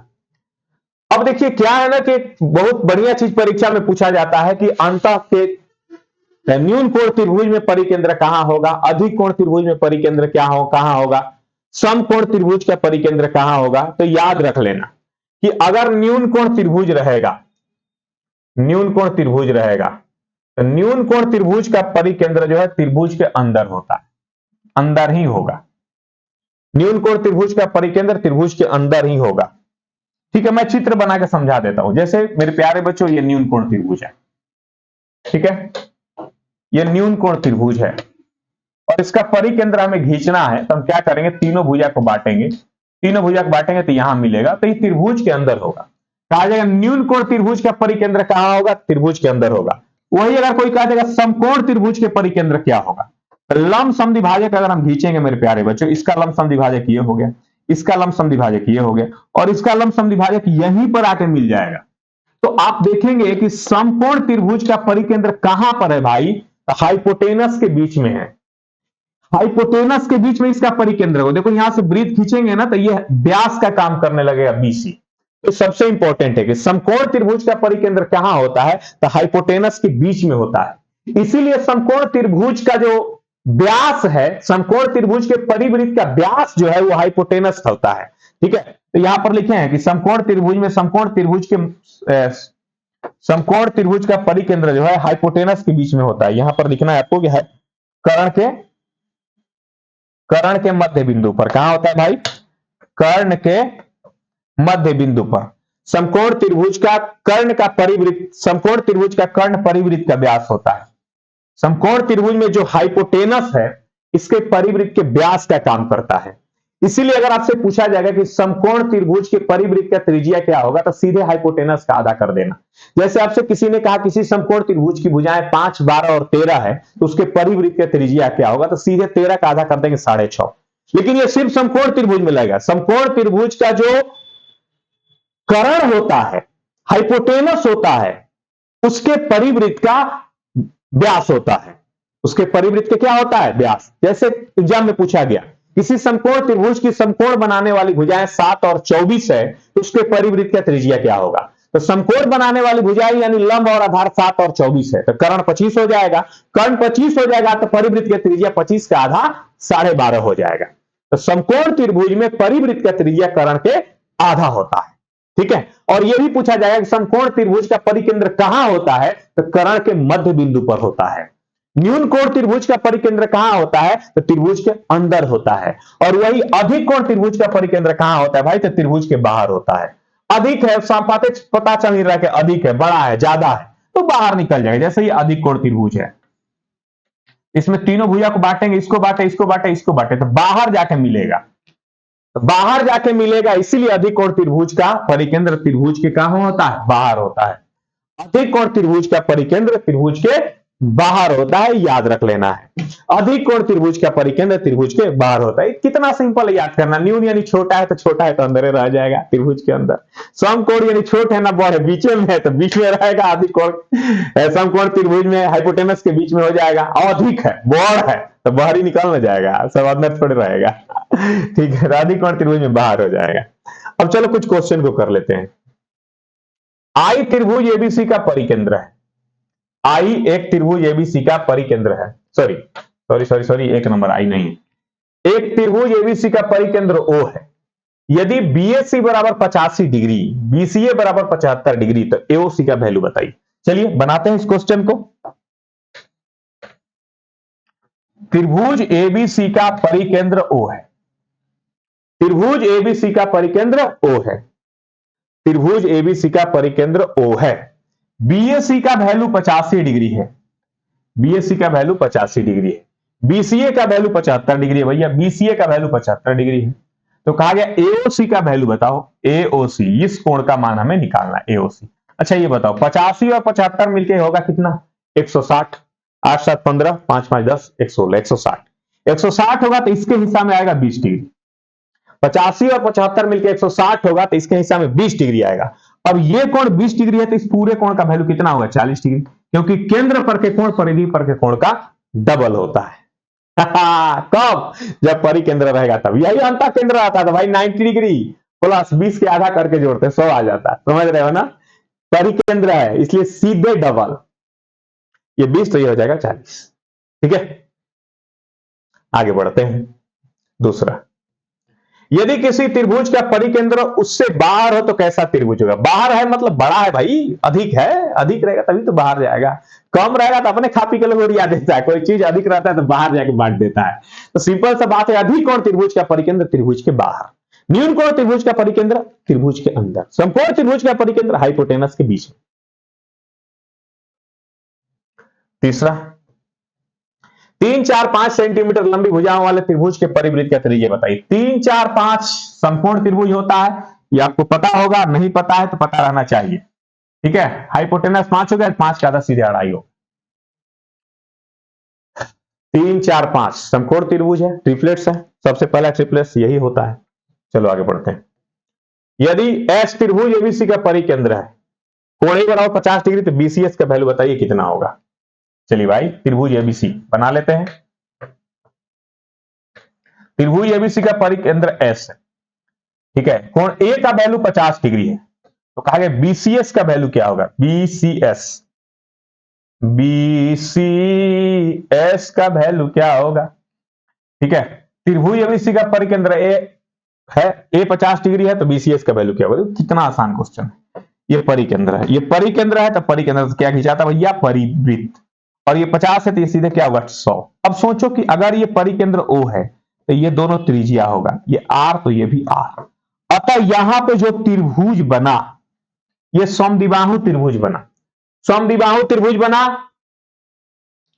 अब देखिए क्या है ना कि बहुत बढ़िया चीज परीक्षा में पूछा जाता है कि अंतः के न्यून कोण त्रिभुज में परिकेंद्र कहां होगा, अधिक कोण त्रिभुज में परिकेंद्र कहां होगा, समकोण त्रिभुज का परिकेंद्र कहां होगा। तो याद रख लेना कि अगर न्यून कोण त्रिभुज रहेगा, न्यून कोण त्रिभुज रहेगा, तो न्यून कोण त्रिभुज का परिकेंद्र जो है त्रिभुज के अंदर होता है, अंदर ही होगा। न्यून कोण त्रिभुज का परिकेंद्र त्रिभुज के अंदर ही होगा। ठीक है, मैं चित्र बना के समझा देता हूं। जैसे मेरे प्यारे बच्चों, ये न्यून कोण त्रिभुज है, ठीक है, ये न्यून कोण त्रिभुज है और इसका परिकेंद्र हमें खींचना है। तो हम क्या करेंगे, तीनों भुजा को बांटेंगे, तीनों भुजा को बांटेंगे तो यहां मिलेगा, तो ये त्रिभुज के अंदर होगा। कहा जाएगा न्यून कोण त्रिभुज का परिकेंद्र कहां होगा, त्रिभुज के अंदर होगा। वही अगर कोई कहा जाएगा समकोण त्रिभुज के परिकेंद्र क्या होगा, लंब समद्विभाजक अगर हम खींचेंगे मेरे प्यारे बच्चों, इसका लंब समद्विभाजक ये हो गया, इसका लंब समद्विभाजक ये हो गया और इसका लंब समद्विभाजक यहीं पर आके मिल जाएगा। तो आप देखेंगे कि समकोण त्रिभुज का परिकेंद्र कहां पर है भाई, तो हाइपोटेनस के बीच में है। हाइपोटेनस के बीच में इसका परिकेंद्र हो। देखो यहां से वृत्त खींचेंगे ना तो ये व्यास का काम करने लगेगा, BC। तो सबसे इंपॉर्टेंट है कि समकोण त्रिभुज का परिकेंद्र कहां होता है, तो हाइपोटेनस के बीच में होता है। इसीलिए समकोण त्रिभुज का जो व्यास है, समकोण त्रिभुज के परिवृत्त का व्यास जो है वो हाइपोटेनस होता है। ठीक है, तो यहां पर लिखे हैं कि समकोण त्रिभुज में समकोण त्रिभुज का परिकेंद्र जो है हाइपोटेनस के बीच में होता है। यहां पर लिखना है आपको कि कर्ण के मध्य बिंदु पर। कहां होता है भाई, कर्ण के मध्य बिंदु पर। समकोण त्रिभुज का कर्ण का परिवृत्त, समकोण त्रिभुज का कर्ण परिवृत्त का व्यास होता है। समकोण त्रिभुज में जो हाइपोटेनस है इसके परिवृत्त के व्यास का काम करता है। इसीलिए अगर आपसे पूछा जाएगा कि समकोण त्रिभुज के परिवृत्त का त्रिज्या क्या होगा, तो सीधे हाइपोटेनस का आधा कर देना। जैसे आपसे किसी ने कहा किसी समकोण त्रिभुज की भुजाएं 5, 12 और 13 है, तो उसके परिवृत्त का त्रिज्या क्या होगा, तो सीधे 13 का आधा कर देंगे 6.5। लेकिन ये सिर्फ समकोण त्रिभुज में लगेगा। समकोण त्रिभुज का जो कर्ण होता है, हाइपोटेनस होता है, उसके परिवृत्त का व्यास होता है। उसके परिवृत्त के क्या होता है, व्यास। जैसे एग्जाम में पूछा गया किसी समकोण त्रिभुज की समकोण बनाने वाली भुजाएं 7 और 24 है, तो उसके परिवृत्त का त्रिज्या क्या होगा। तो समकोण बनाने वाली भुजाएं यानी लंब और आधार 7 और 24 है, तो कर्ण 25 हो जाएगा। कर्ण 25 हो जाएगा तो परिवृत्त का त्रिज्या 25 का आधा 12.5 हो जाएगा। तो समकोण त्रिभुज में परिवृत्त का त्रिज्या कर्ण के आधा होता है। ठीक है, और यह भी पूछा जाएगा कि समकोण त्रिभुज का परिकेंद्र कहां होता है, तो कर्ण के मध्य बिंदु पर होता है। न्यून कोण त्रिभुज का परिकेंद्र कहां होता है, तो त्रिभुज के अंदर होता है। और वही अधिक कोण त्रिभुज का परिकेंद्र कहां होता है भाई, तो त्रिभुज के बाहर होता है। अधिक है, पता चल नहीं रहा है कि अधिक है, बड़ा है, ज्यादा है, तो बाहर निकल जाएगा। जैसे ये अधिक कोण त्रिभुज है, इसमें तीनों भुजा को बांटेंगे, इसको बांटे, इसको बांटे, इसको बांटे, तो बाहर जाके मिलेगा, तो बाहर जाके मिलेगा। इसीलिए अधिक कोण त्रिभुज का परिकेंद्र त्रिभुज के कहां होता है, बाहर होता है। अधिक कोण त्रिभुज का परिकेंद्र त्रिभुज के बाहर होता है, याद रख लेना है। अधिक कोण त्रिभुज का परिकेंद्र त्रिभुज के बाहर होता है। कितना सिंपल है याद करना। न्यून यानी छोटा है, तो छोटा है तो अंदर ही रह जाएगा त्रिभुज के अंदर। समकोण यानी छोटा है ना बड़ है, बीच में है तो बीच में रहेगा। अधिक कोण समकोण त्रिभुज में हाइपोटेनस के बीच में हो जाएगा। अधिक है, बड़ है तो बाहर ही निकल न जाएगा, सब अंदर थोड़े रहेगा। ठीक है, अधिक कोण त्रिभुज में बाहर हो जाएगा। अब चलो कुछ क्वेश्चन को कर लेते हैं। आई त्रिभुज एबीसी का परिकेंद्र है। आई एक त्रिभुज एबीसी का परिकेंद्र है। सॉरी, एक नंबर आई नहीं है। एक त्रिभुज एबीसी का परिकेंद्र O है। यदि बीएसी बराबर 85 डिग्री, बीसीए बराबर 75 डिग्री, तो एओसी का वैल्यू बताइए। चलिए बनाते हैं इस क्वेश्चन को। त्रिभुज एबीसी का परिकेंद्र O है। त्रिभुज एबीसी का परिकेंद्र O है। त्रिभुज एबीसी का परिकेंद्र O है। बीएसी का वैल्यू 85 डिग्री है। बीएसी का वैल्यू 85 डिग्री है। बीसीए का वैल्यू 75 डिग्री है भैया। बीसीए का वैल्यू 75 डिग्री है। तो कहा गया एओसी का वैल्यू बताओ। एओसी, इस कोण का मान हमें निकालना है, एओसी। अच्छा ये बताओ 85 और 75 मिलके होगा कितना, 160। 8 7 15, 5 5 10, 116, 160। 160 होगा तो इसके हिस्सा में आएगा 20 डिग्री। 85 और 75 मिलकर 160 होगा तो इसके हिस्सा में 20 डिग्री आएगा। अब ये कोण 20 डिग्री है तो इस पूरे कोण का वैल्यू कितना होगा? 40 डिग्री, क्योंकि केंद्र पर के कोण परिधि पर के कोण का डबल होता है। कब? जब परिकेंद्र रहेगा तब। यही अंतः केंद्र आता था भाई, 90 डिग्री प्लस 20 के आधा करके जोड़ते 100 आ जाता है। समझ रहे हो ना? परिकेंद्र है इसलिए सीधे डबल, ये 20 तो ये हो जाएगा 40। ठीक है, आगे बढ़ते हैं। दूसरा, यदि किसी त्रिभुज का परिकेंद्र उससे बाहर हो तो कैसा त्रिभुज होगा? बाहर है मतलब बड़ा है भाई, अधिक है, अधिक रहेगा तभी तो बाहर जाएगा। कम रहेगा तो अपने खा पी के लोग उड़िया देता है, कोई चीज अधिक रहता है तो बाहर जाके बांट देता है। तो सिंपल सा बात है, अधिक कोण त्रिभुज का परिकेंद्र त्रिभुज के बाहर, न्यून कोण त्रिभुज का परिकेंद्र त्रिभुज के अंदर, समकोण त्रिभुज का परिकेंद्र हाइपोटेनस के बीच में। तीसरा, 3 4 5 सेंटीमीटर लंबी भुजाओं वाले त्रिभुज के परिवृत्त का त्रिज्या बताइए। 3 4 5 समकोण त्रिभुज होता है, ये आपको पता होगा, नहीं पता है तो पता रहना चाहिए। ठीक है, हाइपोटेनस 5 हो गया, 5 का आधा सीधे अढ़ाई हो। 3 4 5 समकोण त्रिभुज है, ट्रिपलेट्स है, सबसे पहला ट्रिपलेट्स यही होता है। चलो आगे बढ़ते हैं। यदि एस त्रिभुज एबीसी का परिकेंद्र है, कोण ए बराबर 50 डिग्री, तो बीसीएस का वैल्यू बताइए कितना होगा? चलिए भाई, त्रिभुज एबीसी बना लेते हैं। त्रिभुज एबीसी का परिकेंद्र एस है, ठीक है, कोण ए का वैल्यू 50 डिग्री है, तो कहा गया बीसीएस का वैल्यू क्या होगा? बीसीएस का वैल्यू क्या होगा? ठीक है, त्रिभुज एबीसी का परिकेंद्र ए है, ए 50 डिग्री है, तो बीसीएस का वैल्यू क्या होगा? कितना आसान क्वेश्चन है। ये परिकेंद्र है, ये परिकेंद्र है, तो परिकेंद्र से क्या खिंचाता भैया? परिवृत्त। और ये 50 है तो ये सीधे क्या होगा? 100। अब सोचो कि अगर ये परिकेंद्र O है तो ये दोनों त्रिज्या होगा, ये R तो ये भी R। अतः यहां पे जो त्रिभुज बना, ये समद्विबाहु त्रिभुज बना। समद्विबाहु त्रिभुज बना,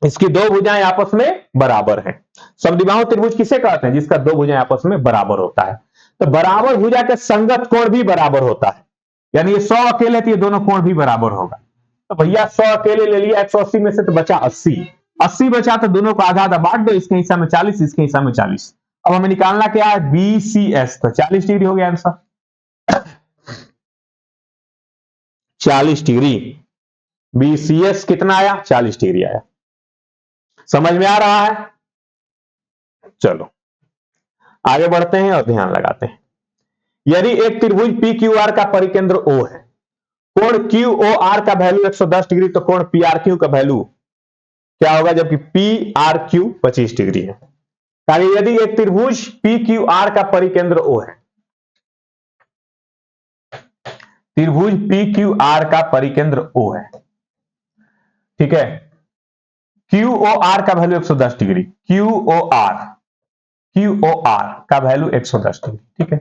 इसकी दो भुजाएं आपस में बराबर हैं। समद्विबाहु त्रिभुज किसे कहते हैं? जिसका दो भुजाएं आपस में बराबर होता है। तो बराबर भुजा के संगत कोण भी बराबर होता है, यानी ये 100 अकेले तो ये दोनों कोण भी बराबर होगा। तो भैया 100 अकेले ले लिया, 180 में से तो बचा 80, 80 बचा तो दोनों को आधा आधा बांट दो, इसके हिस्सा में 40, इसके हिस्सा में 40। अब हमें निकालना क्या है? बीसीएस, तो 40 डिग्री हो गया आंसर। 40 डिग्री, बीसीएस कितना आया? 40 डिग्री आया। समझ में आ रहा है? चलो आगे बढ़ते हैं और ध्यान लगाते हैं। यदि एक त्रिभुज पी क्यू आर का परिकेंद्र O है, कोण क्यू ओ आर का वैल्यू 110 डिग्री, तो कोण पी आर क्यू का वैल्यू क्या होगा? जबकि पी आर क्यू 25 डिग्री है। यदि एक त्रिभुज पी क्यू आर का परिकेंद्र O है, त्रिभुज पी क्यू आर का परिकेंद्र O है, ठीक है, क्यू ओ आर का value 110 degree, Q O R का वैल्यू 110 डिग्री, ठीक है।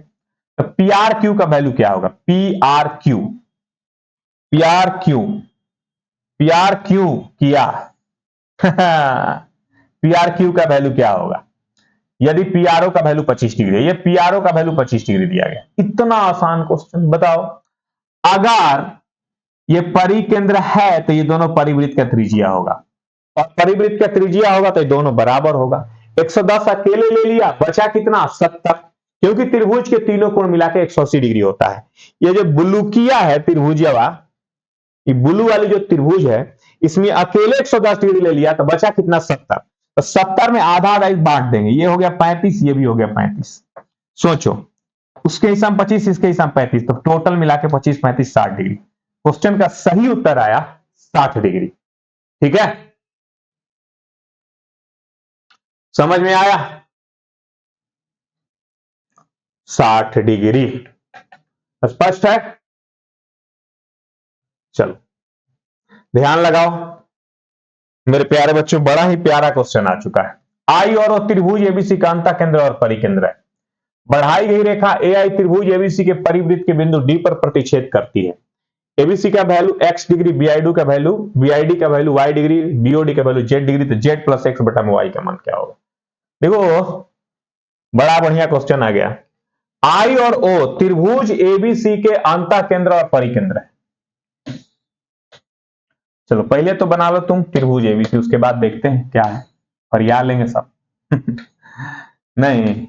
तो पी आर क्यू का वैल्यू क्या होगा? पी आर क्यू किया पी आर क्यू का वैल्यू क्या होगा? यदि पी आर ओ का वैल्यू 25 डिग्री है, ये पी आर ओ का वैल्यू 25 डिग्री दिया गया। इतना आसान क्वेश्चन, बताओ अगर ये परिकेंद्र है तो ये दोनों परिवृत्त का त्रिज्या होगा, और परिवृत्त का त्रिज्या होगा तो ये दोनों बराबर होगा। 110 अकेले ले लिया, बचा कितना? 70, क्योंकि त्रिभुज के तीनों कोण मिलाकर 180 डिग्री होता है। ये जो बुलुकिया है त्रिभुजवा, ये ब्लू वाली जो त्रिभुज है, इसमें अकेले 110 डिग्री ले लिया तो बचा कितना? 70। तो 70 में आधा आधा बांट देंगे, ये हो गया 35, ये भी हो गया 35। सोचो, उसके हिसाब 25, इसके हिसाब 35, तो टोटल मिला के 25 35 60 डिग्री। क्वेश्चन का सही उत्तर आया 60 डिग्री। ठीक है, समझ में आया? 60 डिग्री स्पष्ट है? चलो ध्यान लगाओ मेरे प्यारे बच्चों, बड़ा ही प्यारा क्वेश्चन आ चुका है। आई और त्रिभुज एबीसी का अंतः केंद्र और परिकेंद्र है। बढ़ाई गई रेखा ए आई त्रिभुज एबीसी के परिवृत्त के बिंदु डी पर प्रतिच्छेद करती है। एबीसी का वैल्यू x डिग्री, बीआईडी का वैल्यू y डिग्री, बीओडी का वैल्यू z डिग्री, तो z प्लस x बटा में y का मान क्या होगा? देखो बड़ा बढ़िया क्वेश्चन आ गया। आई और ओ त्रिभुज एबीसी के अंतः केंद्र और परिकेंद्र है, चलो पहले तो बना लो तुम त्रिभुज एबीसी, उसके बाद देखते हैं क्या है, फरिया लेंगे सब। नहीं,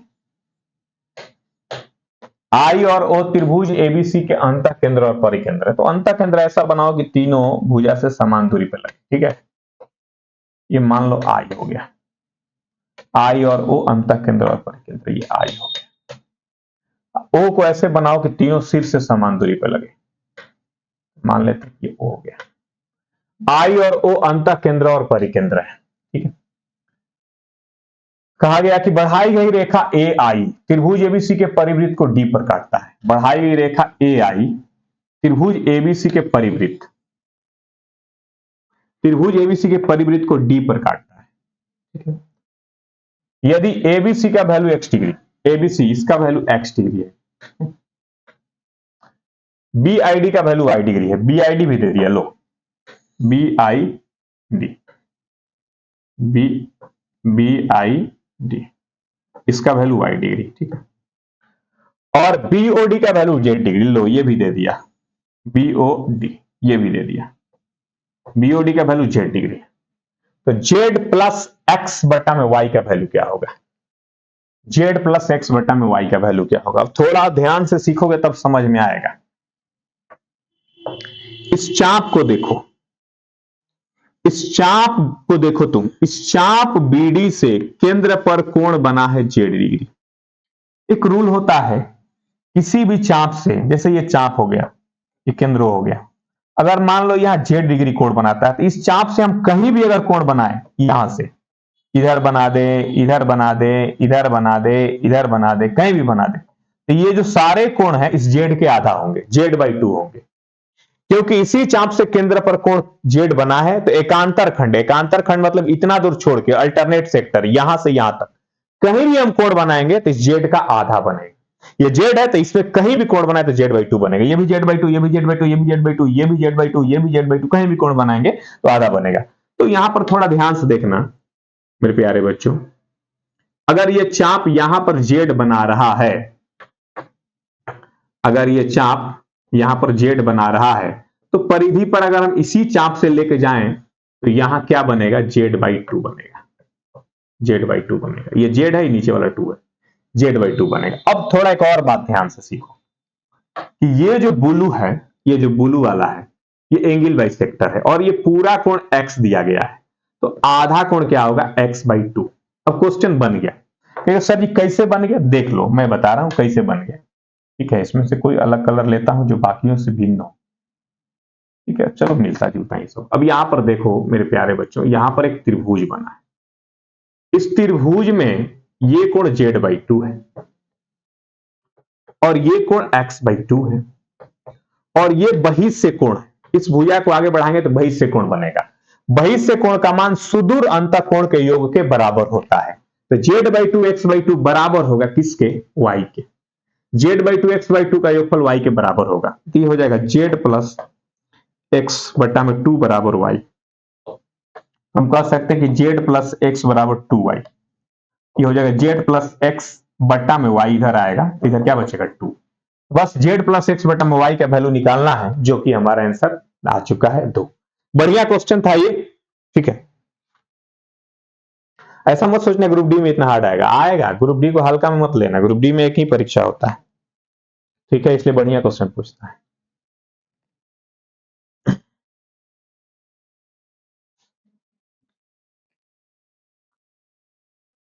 आई और ओ त्रिभुज एबीसी के अंतः केंद्र और परिकेंद्र है, तो अंतः केंद्र ऐसा बनाओ कि तीनों भुजा से समान दूरी पर लगे, ठीक है। ये मान लो आई हो गया, आई और ओ अंतः केंद्र और परिकेंद्र, ये आई हो गया। ओ को ऐसे बनाओ कि तीनों सिर से समान दूरी पर लगे, मान लेते हैं कि ओ हो गया। आई और ओ अंतः केंद्र और परिकेंद्र है, ठीक है। कहा गया कि बढ़ाई गई रेखा ए आई त्रिभुज एबीसी के परिवृत्त को डी पर काटता है। बढ़ाई गई रेखा ए आई त्रिभुज एबीसी के परिवृत्त, त्रिभुज एबीसी के परिवृत्त को डी पर काटता है, ठीक है। यदि एबीसी का वैल्यू एक्स डिग्री, एबीसी इसका वैल्यू एक्स डिग्री है, बी आई डी का वैल्यू वाई डिग्री है, बी आई डी भी दे दिया, लो B I D, B I D इसका वैल्यू वाई डिग्री, ठीक है। और बीओडी का वैल्यू जेड डिग्री, लो ये भी दे दिया, बीओडी ये भी दे दिया, बीओडी का वैल्यू जेड डिग्री। तो जेड प्लस एक्स बटा में वाई का वैल्यू क्या होगा, जेड प्लस एक्स बटा में वाई का वैल्यू क्या होगा। अब थोड़ा ध्यान से सीखोगे तब समझ में आएगा। इस चाप को देखो, इस चाप को देखो तुम, इस चाप बीडी से केंद्र पर कोण बना है जेड डिग्री। एक रूल होता है किसी भी चाप से, जैसे ये चाप हो गया, ये केंद्र हो गया, अगर मान लो यहां जेड डिग्री कोण बनाता है, तो इस चाप से हम कहीं भी अगर कोण बनाए, यहां से इधर बना दे, इधर बना दे, इधर बना दे, इधर बना दे, कहीं भी बना दे, तो ये जो सारे कोण है इस जेड के आधा होंगे, जेड बाई 2 होंगे, क्योंकि इसी चाप से केंद्र पर कोण जेड बना है। तो एकांतर खंड, एकांतर खंड मतलब इतना दूर छोड़ के, अल्टरनेट सेक्टर यहां से यहां तक कहीं भी हम कोण बनाएंगे तो इस जेड का आधा बनेगा। ये जेड है तो इसमें कहीं भी कोण बनाए तो जेड बाई 2 बनेगा, ये भी जेड बाई 2, ये भी जेड बाई 2, ये भी जेड बाई 2, ये भी जेड बाई 2, ये भी जेड बाई 2, कहीं भी कोण बनाएंगे तो आधा बनेगा। तो यहां पर थोड़ा ध्यान से देखना मेरे प्यारे बच्चों, अगर ये चाप यहां पर जेड बना रहा है, अगर ये चाप यहां पर जेड बना रहा है, तो परिधि पर अगर हम इसी चाप से लेके जाएं तो यहां क्या बनेगा, जेड बाई 2 बनेगा, जेड बाई 2 बनेगा। ये जेड है, नीचे वाला 2 है, जेड बाई 2 बनेगा। अब थोड़ा एक और बात ध्यान से सीखो कि ये जो ब्लू है, ये जो ब्लू वाला है, ये एंगल बाइसेक्टर है और ये पूरा कोण x दिया गया है, तो आधा कोण क्या होगा, x बाई 2। अब क्वेश्चन बन गया, सर जी कैसे बन गया, देख लो मैं बता रहा हूं कैसे बन गया, ठीक है। इसमें से कोई अलग कलर लेता हूं जो बाकियों से भिन्न हो, ठीक है, चलो मिलता जुलता ही सब। अब यहां पर देखो मेरे प्यारे बच्चों, यहां पर एक त्रिभुज बना है, इस त्रिभुज में ये कोण जेड बाई 2 है और ये कोण x बाई 2 है और ये बहिष्य कोण है। इस भुजा को आगे बढ़ाएंगे तो बहिष्य कोण बनेगा। बहिष्य कोण का मान सुदूर अंतः कोण के योग के बराबर होता है। तो जेड बाई 2 एक्स बाई 2 बराबर होगा किसके, y के। जेड बाई 2 एक्स बाई 2 का योगफल y के बराबर होगा, तो ये हो जाएगा जेड प्लस एक्स बटा में 2 बराबर y। हम कह सकते हैं कि जेड प्लस एक्स बराबर 2y, ये हो जाएगा जेड प्लस एक्स बट्टा में y, इधर आएगा, इधर क्या बचेगा 2। बस जेड प्लस एक्स बट्टा में y का वैल्यू निकालना है, जो कि हमारा आंसर आ चुका है 2। बढ़िया क्वेश्चन था ये, ठीक है। ऐसा मत सोचना ग्रुप डी में इतना हार्ड आएगा, आएगा, ग्रुप डी को हल्का में मत लेना, ग्रुप डी में एक ही परीक्षा होता है, ठीक है, इसलिए बढ़िया क्वेश्चन पूछता है।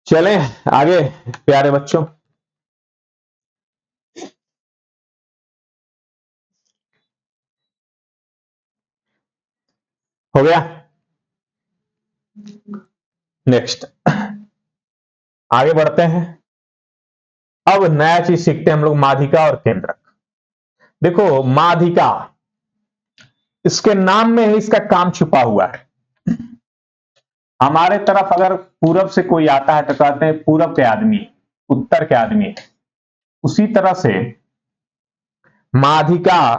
चलें आगे प्यारे बच्चों, हो गया। नेक्स्ट आगे बढ़ते हैं। अब नया चीज सीखते हैं हम लोग, माध्यिका और केंद्रक। देखो माध्यिका, इसके नाम में ही इसका काम छुपा हुआ है। हमारे तरफ अगर पूरब से कोई आता है तो कहते हैं पूरब के आदमी, उत्तर के आदमी। उसी तरह से माध्यिका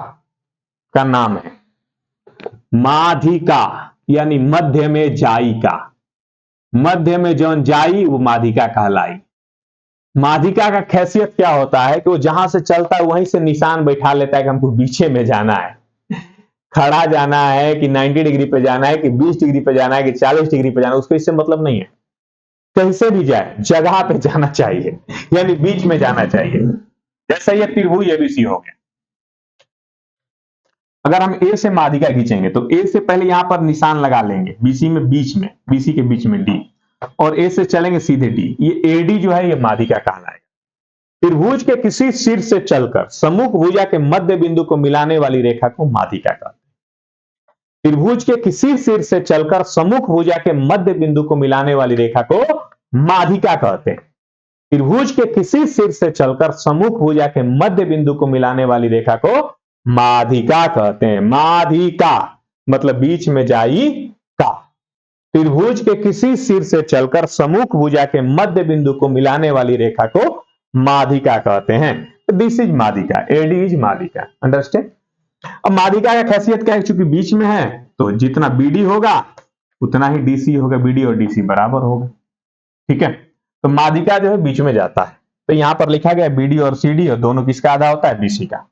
का नाम है माध्यिका, यानी मध्य में जाई का, मध्य में जौन जाई वो माध्यिका कहलाई। माध्यिका का खासियत क्या होता है कि वो जहां से चलता है वहीं से निशान बैठा लेता है कि हमको पीछे में जाना है। खड़ा जाना है कि 90 डिग्री पे जाना है कि 20 डिग्री पे जाना है कि 40 डिग्री पे जाना है, उसको इससे मतलब नहीं है। कैसे भी जाए जगह पे जाना चाहिए, यानी बीच में जाना चाहिए। जैसे ये त्रिभुज एबीसी हो गया, अगर हम ए से माध्यिका खींचेंगे तो ए से पहले यहां पर निशान लगा लेंगे, बीच में बीसी के बीच में डी, और ए से चलेंगे सीधे डी, ये एडी जो है ये माध्यिका कहलाएगा। त्रिभुज के किसी शीर्ष से चलकर सम्मुख भुजा के मध्य बिंदु को मिलाने वाली रेखा को माध्यिका कहते हैं। त्रिभुज के किसी शीर्ष से चलकर सम्मुख भुजा के मध्य बिंदु को मिलाने वाली रेखा को माध्यिका कहते हैं। त्रिभुज के किसी शीर्ष से चलकर सम्मुख भुजा के मध्य बिंदु को मिलाने वाली रेखा को माध्यिका कहते हैं। माध्यिका मतलब बीच में जाई का। त्रिभुज के किसी शीर्ष से चलकर सम्मुख भुजा के मध्य बिंदु को मिलाने वाली रेखा को माध्यिका कहते हैं। दिस इज माध्यिका, एडी इज माध्यिका। अंडरस्टैंड? अब माध्यिका का खासियत क्या है, चूंकि बीच में है तो जितना बीडी होगा उतना ही डीसी होगा, बीडी और डीसी बराबर होगा। ठीक है, तो माध्यिका जो है बीच में जाता है, तो यहां पर लिखा गया बीडी और सीडी, और दोनों किसका आधा होता है, बीसी का।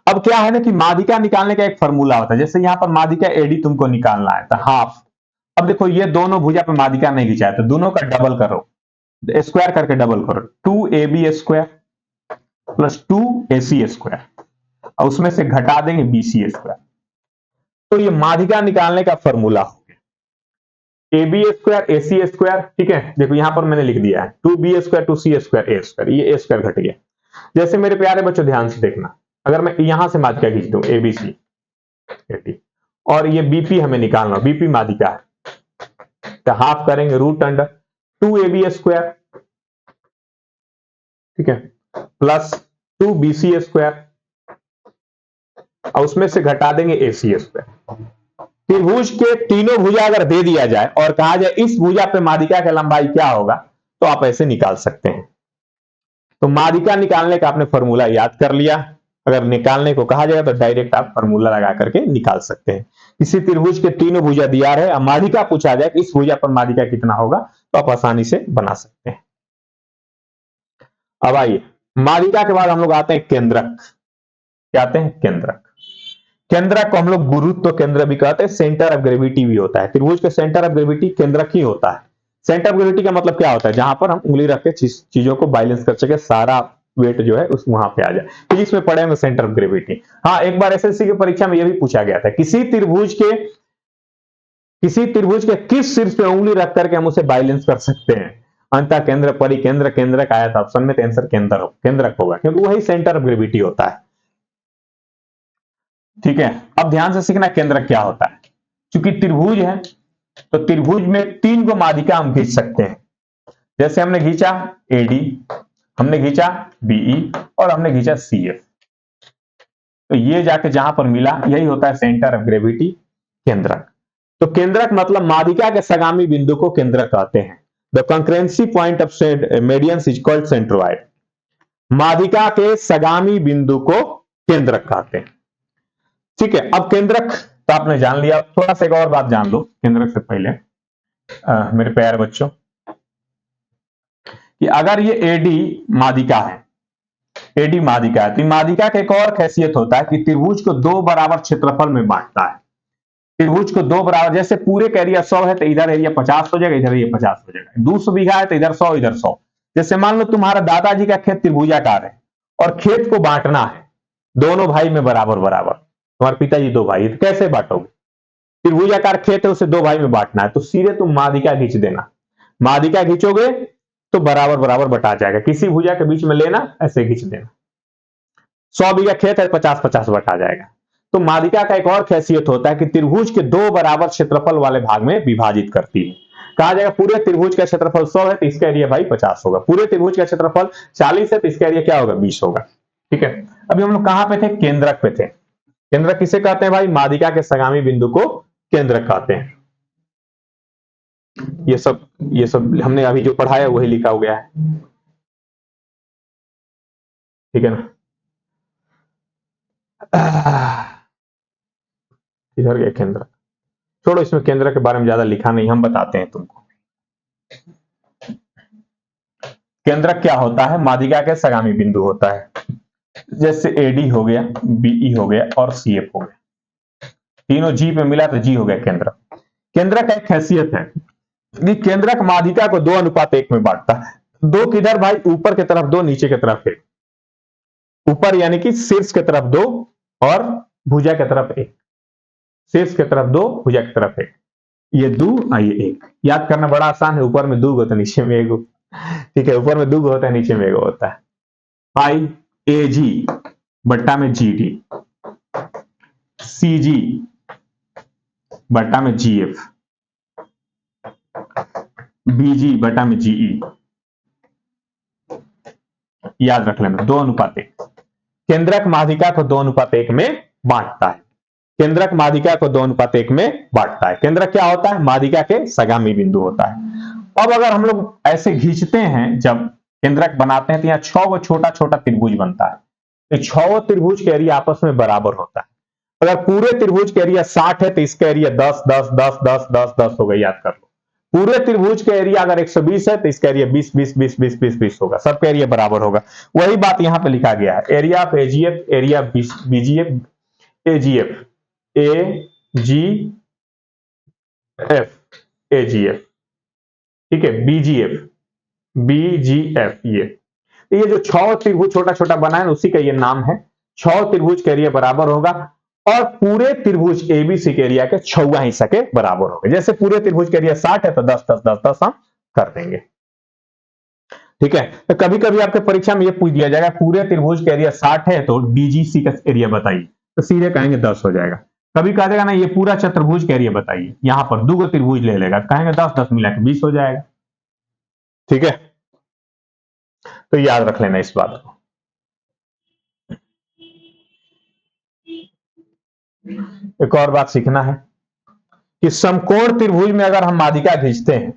अब क्या है ना कि माध्यिका निकालने का एक फॉर्मूला होता है। जैसे यहां पर माध्यिका एडी तुमको निकालना है तो हाफ, अब देखो ये दोनों भुजा पे माध्यिका नहीं खिंचा है तो दोनों का डबल करो, स्क्वायर करके डबल करो, 2ab square plus 2ac square, और उसमें से घटा देंगे bc स्क्वायर। तो ये माध्यिका निकालने का फॉर्मूला हो गया, ab स्क्वायर ac स्क्वायर। ठीक है, देखो यहां पर मैंने लिख दिया है 2b square 2c square a square, ये a स्क्वायर घट गया। जैसे मेरे प्यारे बच्चों ध्यान से देखना, अगर मैं यहां से माध्यिका खींच दूं abc और ये bp हमें निकालना, bp माध्यिका है, तो हाफ करेंगे रूट अंडर 2ab स्क्वायर, ठीक है, प्लस 2bc स्क्वायर, और उसमें से घटा देंगे ac स्क्वायर। त्रिभुज के तीनों भुजा अगर दे दिया जाए और कहा जाए इस भुजा पे माध्यिका की लंबाई क्या होगा, तो आप ऐसे निकाल सकते हैं। तो माध्यिका निकालने का आपने फॉर्मूला याद कर लिया, अगर निकालने को कहा जाएगा तो डायरेक्ट आप फॉर्मूला लगा करके निकाल सकते हैं। किसी त्रिभुज के तीनों भुजा दिया रहे और माध्यिका पूछा जाए कि इस भुजा पर माध्यिका कितना होगा, तो आप आसानी से बना सकते हैं। अब आइए माध्यिका के बाद हम लोग आते हैं केंद्रक। क्या आते हैं, केंद्रक। केंद्रक को हम लोग गुरुत्व केंद्र भी कहते हैं, सेंटर ऑफ ग्रेविटी भी होता है। त्रिभुज के सेंटर ऑफ ग्रेविटी केंद्रक ही होता है। सेंटर ऑफ ग्रेविटी का मतलब क्या होता है, जहां पर हम उंगली रख के चीजों को बैलेंस कर सके, सारा वेट जो है उस वहां पे आ जाए। फिजिक्स में पढ़े होंगे सेंटर ऑफ ग्रेविटी। हाँ, एक बार एसएससी की परीक्षा में यह भी पूछा गया था, किसी त्रिभुज के किस शीर्ष पे उंगली रख करके हम उसे बैलेंस कर सकते हैं। अंतः केंद्र, परिकेंद्र, केंद्रक आया था ऑप्शन में, तो आंसर केंद्रक होगा, क्योंकि वही सेंटर ऑफ ग्रेविटी होता है। ठीक है, अब ध्यान से सीखना केंद्रक क्या होता है। क्योंकि त्रिभुज है तो त्रिभुज में 3 गो माध्यिका हम खींच सकते हैं। जैसे हमने खींचा एडी, हमने खींचा बीई और हमने खींचा सीएफ। तो ये जाके जहां पर मिला यही होता है सेंटर ऑफ ग्रेविटी, केंद्रक। तो केंद्रक मतलब माध्यिका के सगामी बिंदु को केंद्रक कहते हैं। The concurrency point of medians is called centroid. माध्यिका के सगामी बिंदु को केंद्रक कहते हैं। ठीक है, अब केंद्रक तो आपने जान लिया, थोड़ा सा एक और बात जान लो केंद्रक से पहले मेरे प्यारे बच्चों, कि अगर ये एडी माध्यिका है, एडी माध्यिका है, तो माध्यिका का एक और खासियत होता है कि त्रिभुज को 2 बराबर क्षेत्रफल में बांटता है। त्रिभुज को 2 बराबर, जैसे पूरे का एरिया 100 है तो इधर एरिया 50 हो जाएगा, इधर एरिया 50 हो जाएगा। 200 बीघा है तो इधर 100 इधर 100। जैसे मान लो तुम्हारा दादाजी का खेत त्रिभुजाकार है और खेत को बांटना है दोनों भाई में बराबर बराबर, तुम्हारे पिताजी 2 भाई, तो कैसे बांटोगे? त्रिभुजाकार खेत है उसे 2 भाई में बांटना है, तो सीधे तुम माध्यिका खींच देना। माध्यिका खींचोगे तो बराबर बराबर बटा जाएगा, किसी भुजा के बीच में लेना, ऐसे खींच देना। 100 बीघा खेत है 50-50 बटा जाएगा। तो माध्यिका का एक और खासियत होता है कि त्रिभुज के 2 बराबर क्षेत्रफल वाले भाग में विभाजित करती है। कहा जाएगा पूरे त्रिभुज का क्षेत्रफल 100 है तो इसका एरिया भाई 50 होगा, पूरे त्रिभुज का क्षेत्रफल 40 है तो इसका एरिया क्या होगा, 20 होगा। ठीक है, अभी हम लोग कहां पे थे, केंद्रक पे थे। केंद्रक किसे कहते हैं भाई, माध्यिका के सगामी बिंदु को केंद्रक कहते हैं। ये सब हमने अभी जो पढ़ाया वही लिखा हो गया है। ठीक है ना, इधर गया केंद्रक, छोड़ो, इसमें केंद्रक के बारे में ज्यादा लिखा नहीं, हम बताते हैं तुमको। केंद्रक क्या होता है, माध्यिका के सगामी बिंदु होता है। जैसे एडी हो गया, बीई हो गया और सीएफ हो गया। तीनों जी पे मिला तो जी हो गया केंद्रक। केंद्रक एक हैसियत है कि केंद्रक माध्यिका को 2:1 में बांटता है। दो किधर भाई, ऊपर की तरफ दो, नीचे की तरफ एक। ऊपर यानी कि शीर्ष की तरफ दो और भुजा की तरफ एक। शीर्ष की तरफ दो, भुजा की तरफ एक। ये दो और ये एक। याद करना बड़ा आसान है, ऊपर में दो होता है, नीचे में एक। ठीक है, ऊपर में दो होता है, नीचे में एक होता है। पाई ए जी बट्टा में जी डी, सी जी बट्टा में जी एफ, बी जी बटा में जीई। याद रख लेना 2:1। केंद्रक माध्यिका को 2:1 में बांटता है। केंद्रक माध्यिका को 2:1 में बांटता है। केंद्रक क्या होता है? माध्यिका के सगामी बिंदु होता है। अब अगर हम लोग ऐसे खींचते हैं, जब केंद्रक बनाते हैं तो यहां 6 छोटा छोटा त्रिभुज बनता है। तो 6 त्रिभुज के एरिया आपस में बराबर होता है। अगर पूरे त्रिभुज के एरिया 60 है तो इसका एरिया 10 10 10 10 10 10 हो गया। याद कर लो। पूरे त्रिभुज का एरिया अगर 120 है तो इसका एरिया 20 20 20 20 20 20 होगा। सबका एरिया बराबर होगा। वही बात यहां पे लिखा गया है। Area of AGF, area BGF, AGF, A G F, AGF, ठीक है, बीजीएफ, बीजीएफ। ये जो 6 त्रिभुज छोटा छोटा बना है उसी का ये नाम है। 6 त्रिभुज का एरिया बराबर होगा और पूरे त्रिभुज एबीसी के एरिया के 6वां हिस्सा के बराबर होगा। जैसे पूरे त्रिभुज के एरिया 60 है तो 10 10 10 10 हम कर देंगे। ठीक है, तो कभी कभी आपके परीक्षा में ये पूछ दिया जाएगा पूरे त्रिभुज का एरिया 60 है तो डीजीसी का एरिया बताइए, तो सीधे कहेंगे 10 हो जाएगा। कभी कहा जाएगा ना ये पूरा चतुर्भुज का एरिया बताइए, यहां पर 2 त्रिभुज ले लेगा, कहेंगे 10 10 मिला के 20 हो जाएगा। ठीक है, तो याद रख लेना इस बात को। एक और बात सीखना है कि समकोण त्रिभुज में अगर हम माध्यिका खींचते हैं,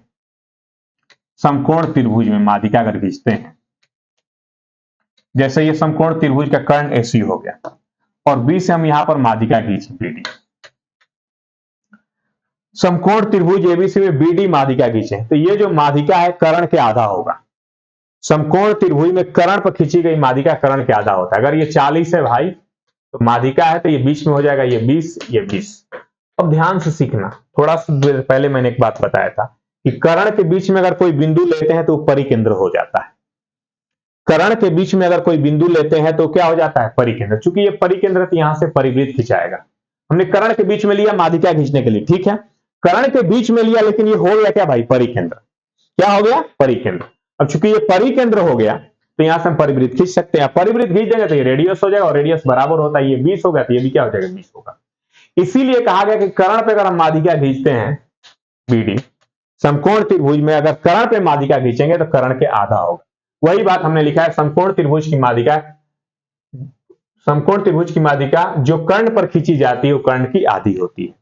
समकोण त्रिभुज में माध्यिका अगर खींचते हैं, जैसे ये समकोण त्रिभुज का कर्ण एसी हो गया और बी से हम यहां पर माध्यिका खींचे बीडी। समकोण त्रिभुज एबीसी में बीडी माध्यिका खींचे तो ये जो माध्यिका है कर्ण के आधा होगा। समकोण त्रिभुज में कर्ण पर खींची गई माध्यिका कर्ण के आधा होता है। अगर ये 40 है भाई तो माध्यिका है तो ये बीच में हो जाएगा, ये 20, ये 20। अब ध्यान से सीखना, थोड़ा सा पहले मैंने एक बात बताया था कि कर्ण के बीच में अगर कोई बिंदु लेते हैं तो परिकेंद्र हो जाता है। कर्ण के बीच में अगर कोई बिंदु लेते हैं तो क्या हो जाता है? परिकेंद्र। चूंकि ये परिकेंद्र तो यहां से परिवृत्त खिंचाएगा। हमने कर्ण के बीच में लिया माध्यिका खींचने के लिए, ठीक है, कर्ण के बीच में लिया, लेकिन ये हो गया क्या भाई? परिकेंद्र। क्या हो गया? परिकेंद्र। अब चूंकि ये परिकेंद्र हो गया तो यहां से हम परिवृत्त खींच सकते हैं। परिवृत्त खींच देंगे तो ये रेडियस हो जाएगा और रेडियस बराबर होता है, ये 20 होगा तो ये भी क्या हो जाएगा? 20 होगा। इसीलिए कहा गया कि कर्ण पे अगर हम माध्यिका खींचते हैं बीडी, समकोण त्रिभुज में अगर कर्ण पे माध्यिका खींचेंगे तो कर्ण के आधा होगा। वही बात हमने लिखा है, समकोण त्रिभुज की माध्यिका, समकोण त्रिभुज की माध्यिका जो कर्ण पर खींची जाती है वो कर्ण की आधी होती है।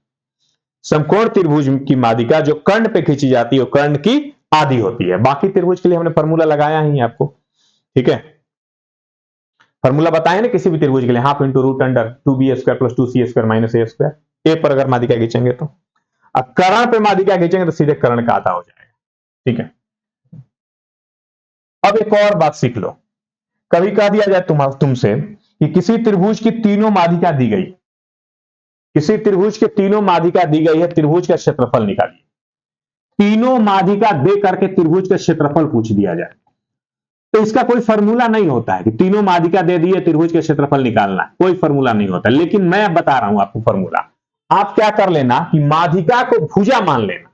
समकोण त्रिभुज की माध्यिका जो कर्ण पे खींची जाती है वो कर्ण की आधी होती है। बाकी त्रिभुज के लिए हमने फॉर्मूला लगाया ही आपको, ठीक है, फॉर्मूला बताया ना किसी भी त्रिभुज के लिए, half into root under 2b² plus 2c² minus a²। A पर अगर माध्यिका खींचेंगे तो, अब कर्ण पे माध्यिका खींचेंगे तो सीधे कर्ण का आधा हो जाएगा। ठीक है, अब एक और बात सीख लो। कभी कह दिया जाए तुमसे कि किसी त्रिभुज की तीनों माध्यिका दी गई, किसी त्रिभुज के तीनों माध्यिका दी गई है, त्रिभुज का क्षेत्रफल निकालिए। तीनों माध्यिका दे करके त्रिभुज का क्षेत्रफल पूछ दिया जाए तो इसका कोई फॉर्मूला नहीं होता है कि तीनों माध्यिका दे दिए त्रिभुज के क्षेत्रफल निकालना, कोई फॉर्मूला नहीं होता। लेकिन मैं बता रहा हूं आपको फॉर्मूला। आप क्या कर लेना कि माध्यिका को भुजा मान लेना।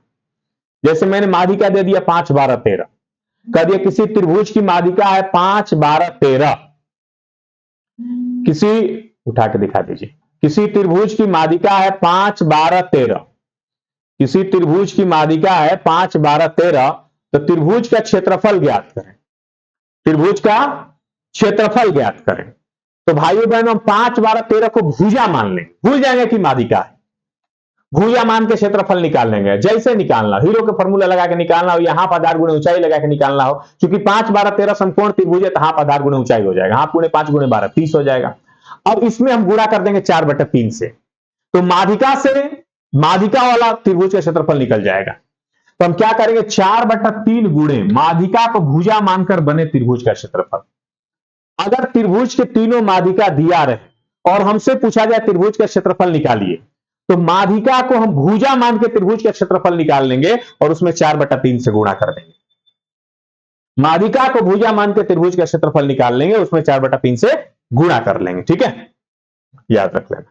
जैसे मैंने माध्यिका दे दिया 5 12 13, कह दिया किसी त्रिभुज की माध्यिका है 5 12 13, किसी, उठा के दिखा दीजिए, किसी त्रिभुज की माध्यिका है 5 12 13, किसी त्रिभुज की माध्यिका है 5 12 13, तो त्रिभुज का क्षेत्रफल ज्ञात करें। त्रिभुज का क्षेत्रफल ज्ञात करें। तो भाइयों बहनों हम 5 12 13 को भुजा मान लेंगे, भूल जाएंगे कि माध्यिका है, भुजा मान के क्षेत्रफल निकाल लेंगे। जैसे निकालना, हीरो के फॉर्मूला लगा के निकालना हो या हाफ आधार गुणे ऊंचाई लगा के निकालना हो, क्योंकि 5 12 13 समकोण त्रिभुज है तो हाफ आधार गुणे ऊंचाई हो जाएगा, हाफ गुणे 5 गुणे 12 30 हो जाएगा। अब इसमें हम गुणा कर देंगे 4/3 से, तो माध्यिका से माध्यिका वाला त्रिभुज का क्षेत्रफल निकल जाएगा। तो हम क्या करेंगे? 4/3 गुणे माध्यिका को भुजा मानकर बने त्रिभुज का क्षेत्रफल। अगर त्रिभुज के तीनों माध्यिका दिया रहे और हमसे पूछा जाए त्रिभुज का क्षेत्रफल निकालिए, तो माध्यिका को हम भुजा मान के त्रिभुज का क्षेत्रफल निकाल लेंगे और उसमें 4/3 से गुणा कर देंगे। माध्यिका को भुजा मान के त्रिभुज का क्षेत्रफल निकाल लेंगे, उसमें 4/3 से गुणा कर लेंगे। ठीक है, याद रख लेना।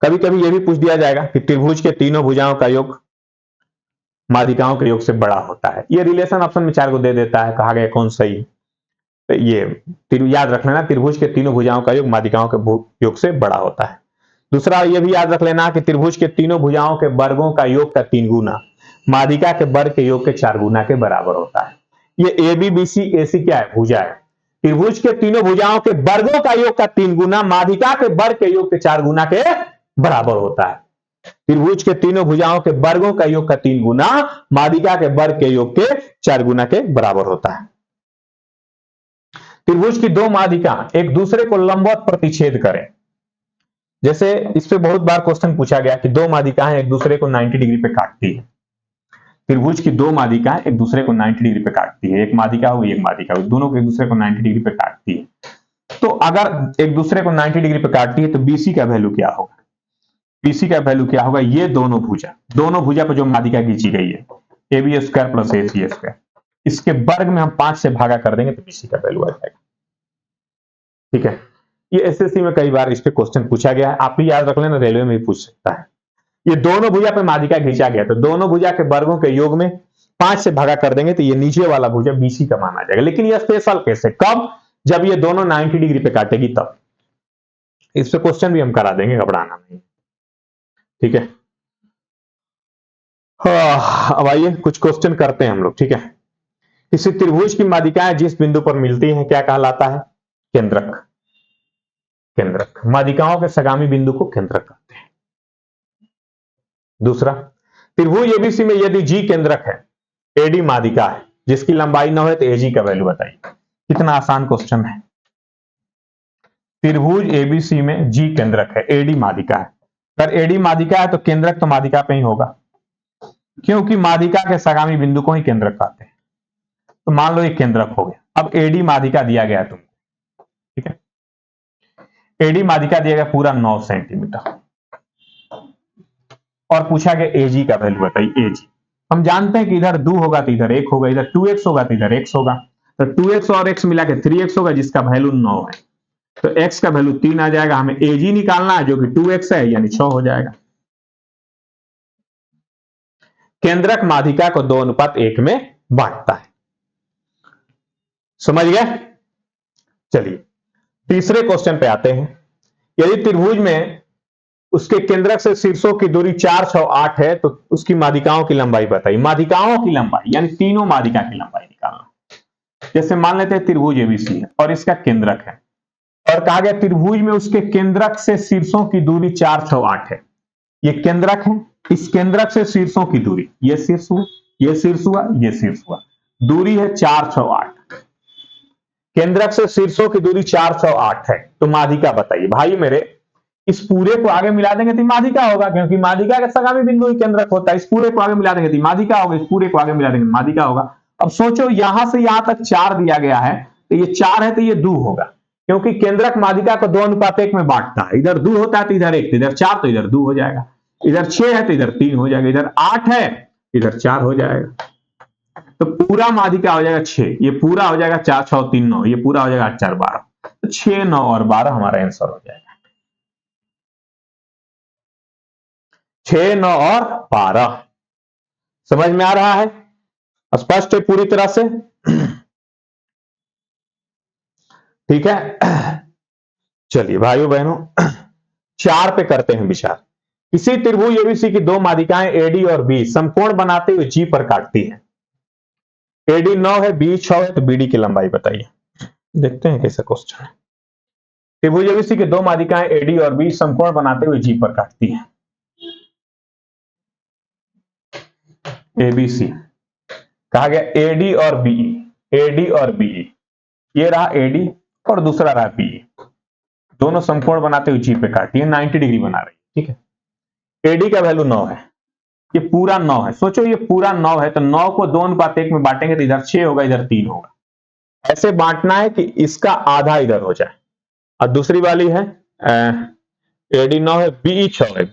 कभी कभी यह भी पूछ दिया जाएगा कि त्रिभुज के तीनों भुजाओं का योग माध्यिकाओं के योग से बड़ा होता है। यह रिलेशन ऑप्शन में 4 को दे देता है, कहा गया कौन सही। तो ये याद रख लेना, त्रिभुज के तीनों भुजाओं का योग माध्यिकाओं के योग से बड़ा होता है। दूसरा यह भी याद रख लेना कि त्रिभुज के तीनों भुजाओं के वर्गों का योग का 3 गुना माध्यिका के वर्ग के योग के 4 गुना के बराबर होता है। ये ए बी बी सी ए सी क्या है, भुजा है। त्रिभुज के तीनों भुजाओं के वर्गों का योग का 3 गुना माध्यिका के वर्ग के योग के 4 गुना के बराबर होता है। त्रिभुज के तीनों भुजाओं के वर्गों का योग का 3 गुना माध्यिका के वर्ग के योग के 4 गुना के बराबर होता है। त्रिभुज की दो माध्यिका एक दूसरे को लंबवत प्रतिच्छेद करें। जैसे इस पे बहुत बार क्वेश्चन पूछा गया कि दो माध्यिकाएं एक दूसरे को 90 डिग्री पे काटती है। त्रिभुज की दो माध्यिकाएं एक दूसरे को 90 डिग्री पे काटती है, एक माध्यिका हुई एक माध्यिका हुई, दोनों को एक दूसरे को 90 डिग्री पे काटती है। तो अगर एक दूसरे को 90 डिग्री पे काटती है तो बीसी का वैल्यू क्या होगा? बीसी का वैल्यू क्या होगा? ये दोनों भुजा पर जो माध्यिका खींची गई है A B square plus A C square, इसके वर्ग में हम 5 से भागा कर देंगे तो बीसी का वैल्यू आ जाएगा। ठीक है, ये एसएससी में कई बार इस पे क्वेश्चन पूछा गया है, आप भी याद रख लेना, रेलवे में भी पूछ सकता है। ये दोनों भुजा पे माध्यिका खींचा गया तो दोनों भुजा के वर्गों के योग में 5 से भागा कर देंगे तो ये नीचे वाला भुजा बीसी का मान आ जाएगा। लेकिन ये स्पेशल केस है, कब? जब ये दोनों 90 डिग्री पे काटेगी तब। इस पे क्वेश्चन भी हम करा देंगे, घबराना नहीं। ठीक है, अब आइए कुछ क्वेश्चन करते हैं हम लोग। ठीक है, किसी त्रिभुज की माध्यिकाएं जिस बिंदु पर मिलती हैं क्या कहलाता है? केंद्रक। केंद्रक माध्यिकाओं के सगामी बिंदु को केंद्रक कहते हैं। दूसरा, त्रिभुज एबीसी में यदि जी केंद्रक है, एडी माध्यिका है जिसकी लंबाई 9 है तो एजी का वैल्यू बताइए। कितना आसान क्वेश्चन है। त्रिभुज एबीसी में जी केंद्रक है, एडी माध्यिका है। अगर एडी माध्यिका है तो केंद्रक तो माध्यिका पे ही होगा, क्योंकि माध्यिका के सगामी बिंदु को ही केंद्रक कहते हैं। तो मान लो ये केंद्रक हो गया। अब एडी माध्यिका दिया गया है तुमको। ठीक है, एडी माध्यिका दिया गया पूरा 9 सेंटीमीटर और पूछा गया एजी का वैल्यू बताइए। एजी हम जानते हैं कि इधर 2 होगा तो इधर 1 होगा, इधर 2x होगा तो इधर x होगा, तो 2x और x मिला के 3x होगा जिसका वैल्यू 9 है। तो x का वैल्यू 3 आ जाएगा। हमें एजी निकालना है जो कि 2x है, यानी 6 हो जाएगा। केंद्रक माध्यिका को 2:1 में बांटता है। समझ गए? चलिए तीसरे क्वेश्चन पे आते हैं। यदि त्रिभुज में उसके केंद्रक से शीर्षों की दूरी 4, 6, 8 है तो उसकी माध्यिकाओं की लंबाई बताइए। माध्यिकाओं की लंबाई यानी तीनों माध्यिका की लंबाई निकालना। जैसे मान लेते हैं त्रिभुज एबीसी है और इसका केंद्रक है, और कहा गया त्रिभुज में उसके केंद्रक से शीर्षों की दूरी 4, 6, 8 है। ये केंद्रक है, इस केंद्रक से शीर्षों की दूरी, ये शीर्ष हुआ, ये शीर्ष हुआ, ये शीर्ष हुआ, दूरी है 4, 6, 8। केंद्रक से शीर्षों की दूरी 4, 6, 8 है तो माध्यिका बताइए। भाई मेरे, इस पूरे को आगे मिला देंगे तो माध्यिका होगा, क्योंकि माध्यिका का सगामी बिंदु ही केंद्रक होता है। इस पूरे को आगे मिला देंगे तो माध्यिका होगा, इस पूरे को आगे मिला देंगे माध्यिका होगा। अब सोचो यहां से यहां तक 4 दिया गया है तो ये 4 है तो ये 2 होगा, क्योंकि केंद्रक माध्यिका को 2:1 में बांटता है। इधर 2 होता है तो इधर 1, तो इधर 4 तो इधर 2 हो जाएगा, इधर 6 है तो इधर 3 हो जाएगा, इधर 8 है इधर 4 हो जाएगा। तो पूरा माध्यिका हो जाएगा 6, ये पूरा हो जाएगा 4, 6, 3, 9, ये पूरा हो जाएगा 8, 4, 12। तो 6, 9 और 12 हमारा आंसर हो जाएगा। 6, 9 और 12 समझ में आ रहा है? स्पष्ट है पूरी तरह से? ठीक है, चलिए भाइयों बहनों 4 पे करते हैं विचार। किसी त्रिभुज एबीसी की दो माध्यिकाएं एडी और बी समकोण बनाते हुए जी पर काटती हैं। एडी 9 है, बी 6 है, तो बीडी की लंबाई बताइए। देखते हैं कैसा क्वेश्चन है। त्रिभुज एबीसी की दो माध्यिकाएं एडी और बी समकोण बनाते हुए जी पर काटती हैं। एबीसी कहा गया एडी और बी, एडी और बी, ये रहा एडी और दूसरा रहा बी, दोनों समकोण बनाते हुए जी पे काटती है, 90 डिग्री बना रही है। ठीक है, एडी का वैल्यू 9 है, ये पूरा 9 है। सोचो ये पूरा 9 है तो 9 को 2:1 में बांटेंगे तो इधर 6 होगा, इधर 3 होगा। ऐसे बांटना है कि इसका आधा इधर हो जाए। और दूसरी वाली है AD 9 है, BE 6 है,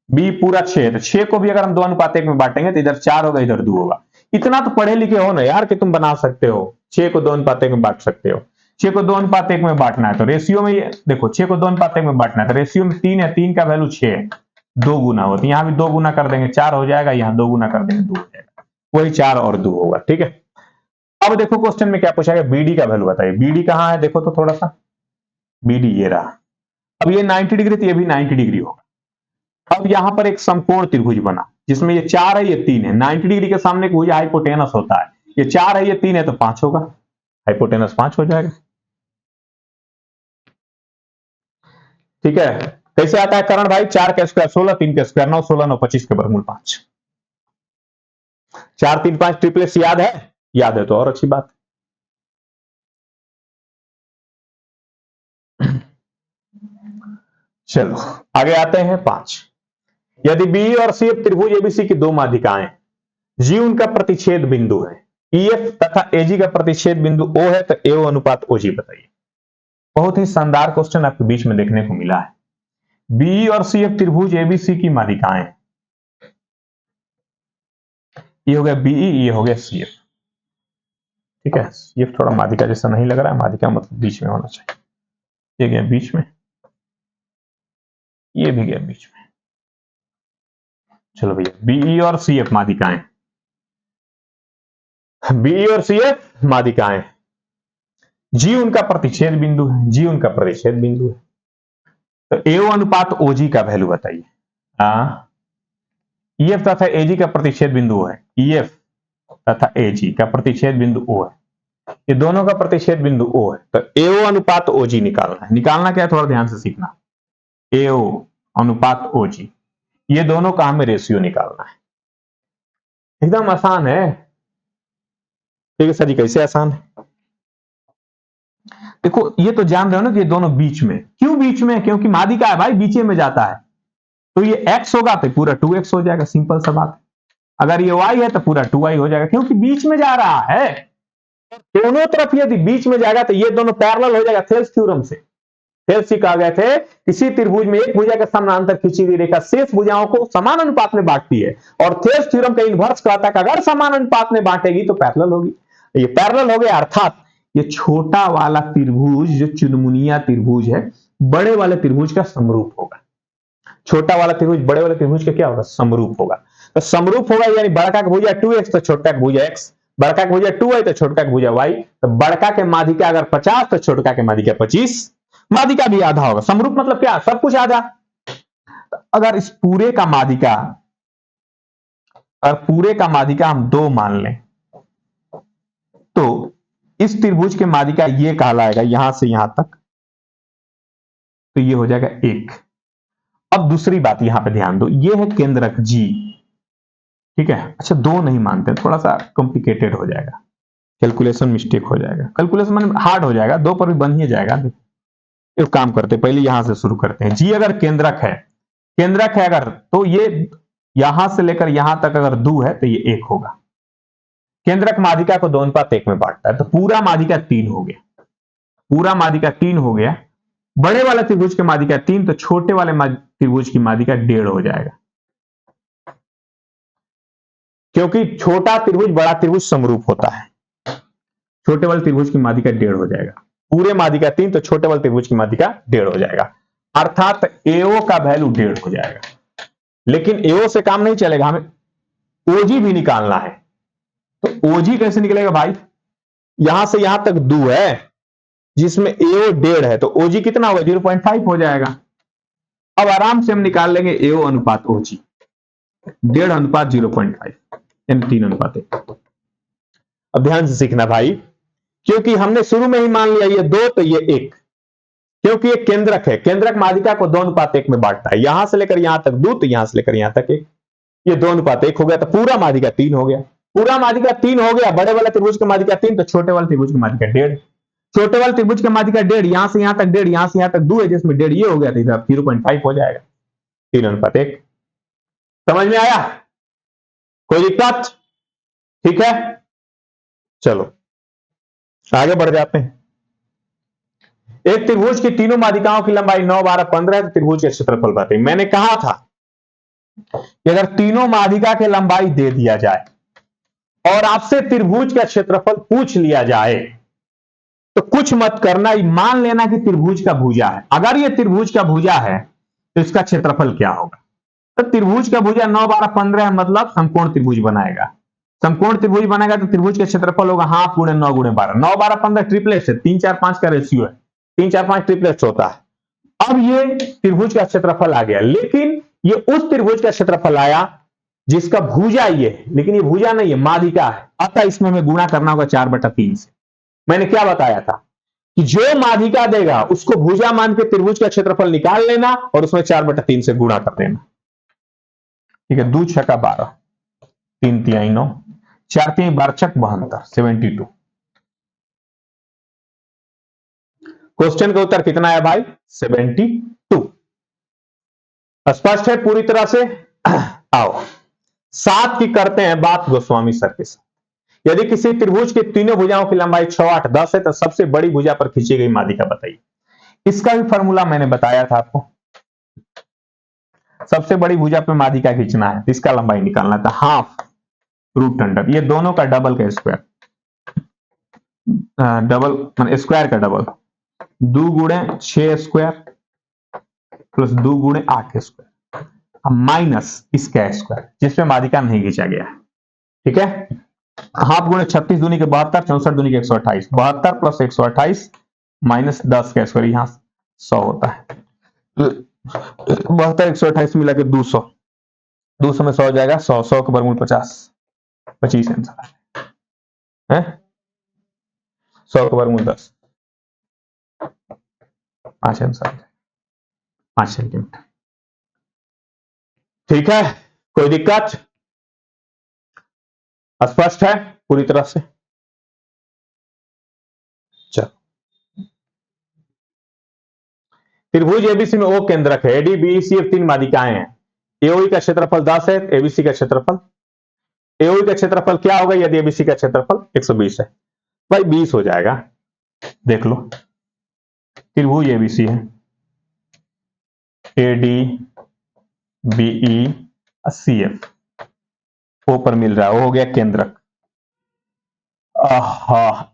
बी पूरा 6 है, तो 6 को भी अगर हम 2:1 में बांटेंगे तो इधर 4 होगा, इधर 2 होगा। इतना तो पढ़े लिखे हो ना यार कि तुम बना सकते हो, 6 को 2:1 में बांट सकते हो। 6 को 2:1 में बांटना है तो रेशियो में ये देखो, 6 को 2:1 में बांटना है तो रेशियो में 3 है, 3 का वैल्यू 6 है, 2 गुना हो, तो यहां भी 2 गुना कर देंगे 4 हो जाएगा, यहां 2 गुना कर देंगे 2 हो जाएगा, वही 4 और 2 होगा। ठीक है, अब देखो क्वेश्चन में क्या पूछा गया, BD का वैल्यू बताइए। BD कहां है देखो तो थोड़ा सा, BD ये रहा। अब ये 90 डिग्री तो ये भी 90 डिग्री होगा। अब यहां पर एक समकोण त्रिभुज बना जिसमें ये 4 है, ये 3 है। 90 डिग्री के सामने भुज हाइपोटेनस होता है, ये 4 है, ये 3 है, तो 5 होगा, हाइपोटेनस 5 हो जाएगा। ठीक है, कैसे आता है करण भाई, 4 का स्क्वायर 16, 3 का स्क्वायर 9, 16 9 25 के वर्गमूल 5। 4 3 5 ट्रिपलेट्स याद है? याद है तो और अच्छी बात। चलो आगे आते हैं 5। यदि बी और सी त्रिभुज एबीसी की दो माध्यिकाएं, जी उनका प्रतिच्छेद बिंदु है, ईएफ तथा एजी का प्रतिच्छेद बिंदु ओ है, तो एओ अनुपात ओजी बताइए। बहुत ही शानदार क्वेश्चन आपके बीच में देखने को मिला है। बी और सी एफ त्रिभुज एबीसी की माध्यिकाएं, ये हो गया बीई, ये हो गया सीएफ। ठीक है, सीएफ थोड़ा माध्यिका जैसा नहीं लग रहा है, माध्यिका मतलब बीच में होना चाहिए। ये गया बीच में, ये भी गया बीच में। चलो भैया, बीई और सीएफ माध्यिकाएं, बीई और सीएफ माध्यिकाएं, जी उनका प्रतिच्छेद बिंदु है, जी उनका प्रतिच्छेद बिंदु है, तो एओ अनुपात ओजी का वैल्यू बताइए। ईएफ तथा एजी का प्रतिच्छेद बिंदु है, ईएफ तथा एजी का प्रतिच्छेद बिंदु ओ है, ये दोनों का प्रतिच्छेद बिंदु ओ है, तो एओ अनुपात ओजी निकालना है। निकालना क्या है थोड़ा ध्यान से सीखना, एओ अनुपात ओजी, ये दोनों का हमें रेशियो निकालना है। एकदम आसान है। ठीक है सर जी, कैसे आसान है? देखो ये तो जान रहे हो ना कि ये दोनों बीच में, क्यों बीच में? क्योंकि माध्यिका है भाई, बीच में जाता है, तो ये x होगा तो पूरा 2x हो जाएगा, सिंपल सा बात। अगर ये y है तो पूरा 2y हो जाएगा, क्योंकि बीच में जा रहा है। दोनों तरफ यदि बीच में जाएगा तो ये दोनों पैरेलल हो जाएगा। थेल्स थ्योरम से, थेल्स जी कहा गए थे, किसी त्रिभुज में एक भुजा के समानांतर खींची गई रेखा शेष भुजाओं को समान अनुपात में बांटती है, और थेल्स थ्योरम का इनवर्स कहता है कि अगर समान अनुपात में बांटेगी तो पैरेलल होगी। ये पैरेलल हो गया, अर्थात ये छोटा वाला त्रिभुज जो चुनमुनिया त्रिभुज है, बड़े वाले त्रिभुज का समरूप होगा। छोटा वाला त्रिभुज बड़े वाले त्रिभुज का क्या होगा? समरूप होगा। तो समरूप होगा यानी बड़का का भुजा 2x तो छोटा का भुजा x, बड़का का भुजा 2y तो छोटका का भुजा y, तो बड़का के माध्यिका अगर 50 तो छोटका के माध्यिका 25, माध्यिका भी आधा होगा। समरूप मतलब क्या? सब कुछ आधा। अगर इस पूरे का माध्यिका, अगर पूरे का माध्यिका हम 2 मान लें, तो इस त्रिभुज के माध्यिका ये कहलाएगा यहां से यहां तक, तो ये हो जाएगा 1। अब दूसरी बात यहां पे ध्यान दो, ये है केंद्रक G। ठीक है, अच्छा 2 नहीं मानते, थोड़ा सा कॉम्प्लिकेटेड हो जाएगा, कैलकुलेशन मिस्टेक हो जाएगा, कैलकुलेशन मतलब हार्ड हो जाएगा, 2 पर भी बन ही जाएगा। एक काम करते पहले यहां से शुरू करते हैं। G अगर केंद्रक है, केंद्रक है अगर, तो ये यहां से लेकर यहां तक अगर 2 है तो ये 1 होगा। केंद्रक माध्यिका को 2:1 में बांटता है, तो पूरा माध्यिका 3 हो गया, पूरा माध्यिका 3 हो गया। बड़े वाले त्रिभुज के माध्यिका 3, तो छोटे वाले त्रिभुज की माध्यिका 1.5 हो जाएगा, क्योंकि छोटा त्रिभुज बड़ा त्रिभुज समरूप होता है। छोटे वाले त्रिभुज की माध्यिका 1.5 हो जाएगा, पूरे माध्यिका 3 तो छोटे वाले त्रिभुज की माध्यिका 1.5 हो जाएगा, अर्थात एओ का वैल्यू 1.5 हो जाएगा। लेकिन एओ से काम नहीं चलेगा, हमें ओजी भी निकालना है। तो ओजी कैसे निकलेगा भाई? यहां से यहां तक 2 है, जिसमें एओ 1.5 है, तो ओजी कितना होगा? 0.5 हो जाएगा। अब आराम से हम निकाल लेंगे एओ अनुपात ओजी, 1.5 अनुपात 0.5 यानी 3:1। अब ध्यान से सीखना भाई, क्योंकि हमने शुरू में ही मान लिया ये 2 तो ये 1, क्योंकि ये केंद्रक है, केंद्रक माध्यिका को 2:1 में बांटता है। यहां से लेकर यहां तक 2 तो यहां से लेकर यहां तक 1, ये 2:1 हो गया, तो पूरा माध्यिका 3 हो गया। पूरा माध्यिका 3 हो गया, बड़े वाले त्रिभुज की माध्यिका 3 तो छोटे वाले त्रिभुज की माध्यिका 1.5, छोटे वाले त्रिभुज की माध्यिका 1.5, यहां से यहां तक 1.5, यहां से यहां तक 2 है, जिसमें 1.5 ये हो गया, तो इधर 0.5 हो जाएगा, 3:1। समझ में आया? कोई दिक्कत? ठीक है, चलो आगे बढ़ जाते हैं। एक त्रिभुज की तीनों माध्यिकाओं की लंबाई 9, 12, 15 है तो त्रिभुज का क्षेत्रफल बताइए। मैंने कहा था कि अगर तीनों माध्यिका की लंबाई दे दिया जाए और आपसे त्रिभुज का क्षेत्रफल पूछ लिया जाए तो कुछ मत करना, मान लेना कि त्रिभुज का भुजा है। अगर यह त्रिभुज का भुजा है तो इसका क्षेत्रफल क्या होगा? तो त्रिभुज का भुजा 9, 12, 15 है, मतलब समकोण त्रिभुज बनाएगा। समकोण त्रिभुज बनेगा तो त्रिभुज का क्षेत्रफल होगा हाफ गुणे 9 गुणे 12, 9, 12, 15 ट्रिपलेट्स है, 3, 4, 5 का रेशियो है, 3, 4, 5 ट्रिपलेट्स होता है। अब ये त्रिभुज का क्षेत्रफल आ गया, लेकिन ये उस त्रिभुज का क्षेत्रफल आया जिसका भुजा ये है, लेकिन ये भुजा नहीं है, माध्यिका है। अतः इसमें हमें गुणा करना होगा 4/3 से। मैंने क्या बताया था कि जो माध्यिका देगा उसको भुजा मान के त्रिभुज का क्षेत्रफल निकाल लेना और उसमें 4/3 से गुणा कर देना। ठीक है, 2 6 12, 3 3 9, 4 3 12 6 72, 72। क्वेश्चन का उत्तर कितना है भाई? 72। स्पष्ट है पूरी तरह से? आओ 7 की करते हैं बात गोस्वामी सर के साथ। यदि किसी त्रिभुज की तीनों भुजाओं की लंबाई 6, 8, 10 है तो सबसे बड़ी भुजा पर खींची गई माध्यिका बताइए। इसका भी फॉर्मूला मैंने बताया था आपको। सबसे बड़ी भुजा पे माध्यिका खींचना है तो इसका लंबाई निकालना था हाफ रूट अंडर, ये दोनों का डबल का स्क्वायर, डबल मान स्क्वायर का डबल, 2 गुणे 6 स्क्वायर प्लस 2 गुणे 8 स्क्वायर माइनस इसका स्क्वायर जिसमें माध्यिका नहीं खींचा गया। ठीक है, हाफ गुणे 36 दूनी के 72, 64 दूनी के 128, 72 प्लस 128 माइनस 10 का स्क्वायर, यहां 100 होता है। 72 128 मिला के 200, 200 में 100 हो जाएगा, 100 100 के वर्गमूल 50, 25 आंसर है। 100 के वर्गमूल 10, 5 आंसर, 5 सेंटीमीटर। ठीक है, कोई दिक्कत? स्पष्ट है पूरी तरह से? चलो, त्रिभुज एबीसी में ओ केंद्रक है, एडी बीसी 3 माध्यिकाएं हैं। एओई का क्षेत्रफल 10 है, एबीसी का क्षेत्रफल, एओई का क्षेत्रफल क्या होगा यदि एबीसी का क्षेत्रफल 120 है? भाई 20 हो जाएगा। देख लो, त्रिभुज एबीसी है, एडी बीई सी एफ, ओ पर मिल रहा है, वो हो गया केंद्रक।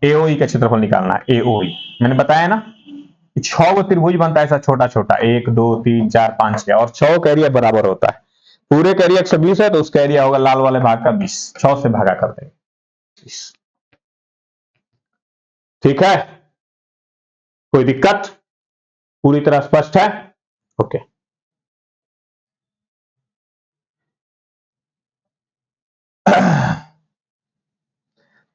एओई का क्षेत्रफल निकालना है, एओई मैंने बताया ना, 6 गो त्रिभुज बनता है ऐसा छोटा छोटा, 1 2 3 4 5 6, और 6 का एरिया बराबर होता है। पूरे का एरिया 120 है तो उसका एरिया होगा लाल वाले भाग का 20, 6 से भागा कर देंगे 20। ठीक है, कोई दिक्कत? पूरी तरह स्पष्ट है? ओके।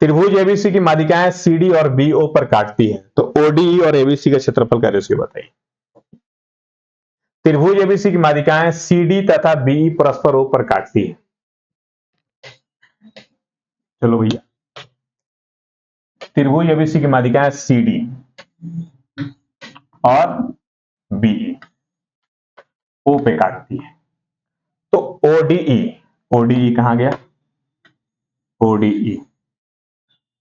त्रिभुज एबीसी की माध्यिकाएं सीडी और बीओ पर काटती हैं तो ओडीई और एबीसी का क्षेत्रफल का रेशियो बताइए। त्रिभुज एबीसी की माध्यिकाएं सीडी तथा बीई परस्पर ओ पर काटती है। चलो भैया, त्रिभुज एबीसी की माध्यिकाएं सीडी और बीई ओ पे काटती है तो ओडीई, ओडीई कहां गया? ओडीई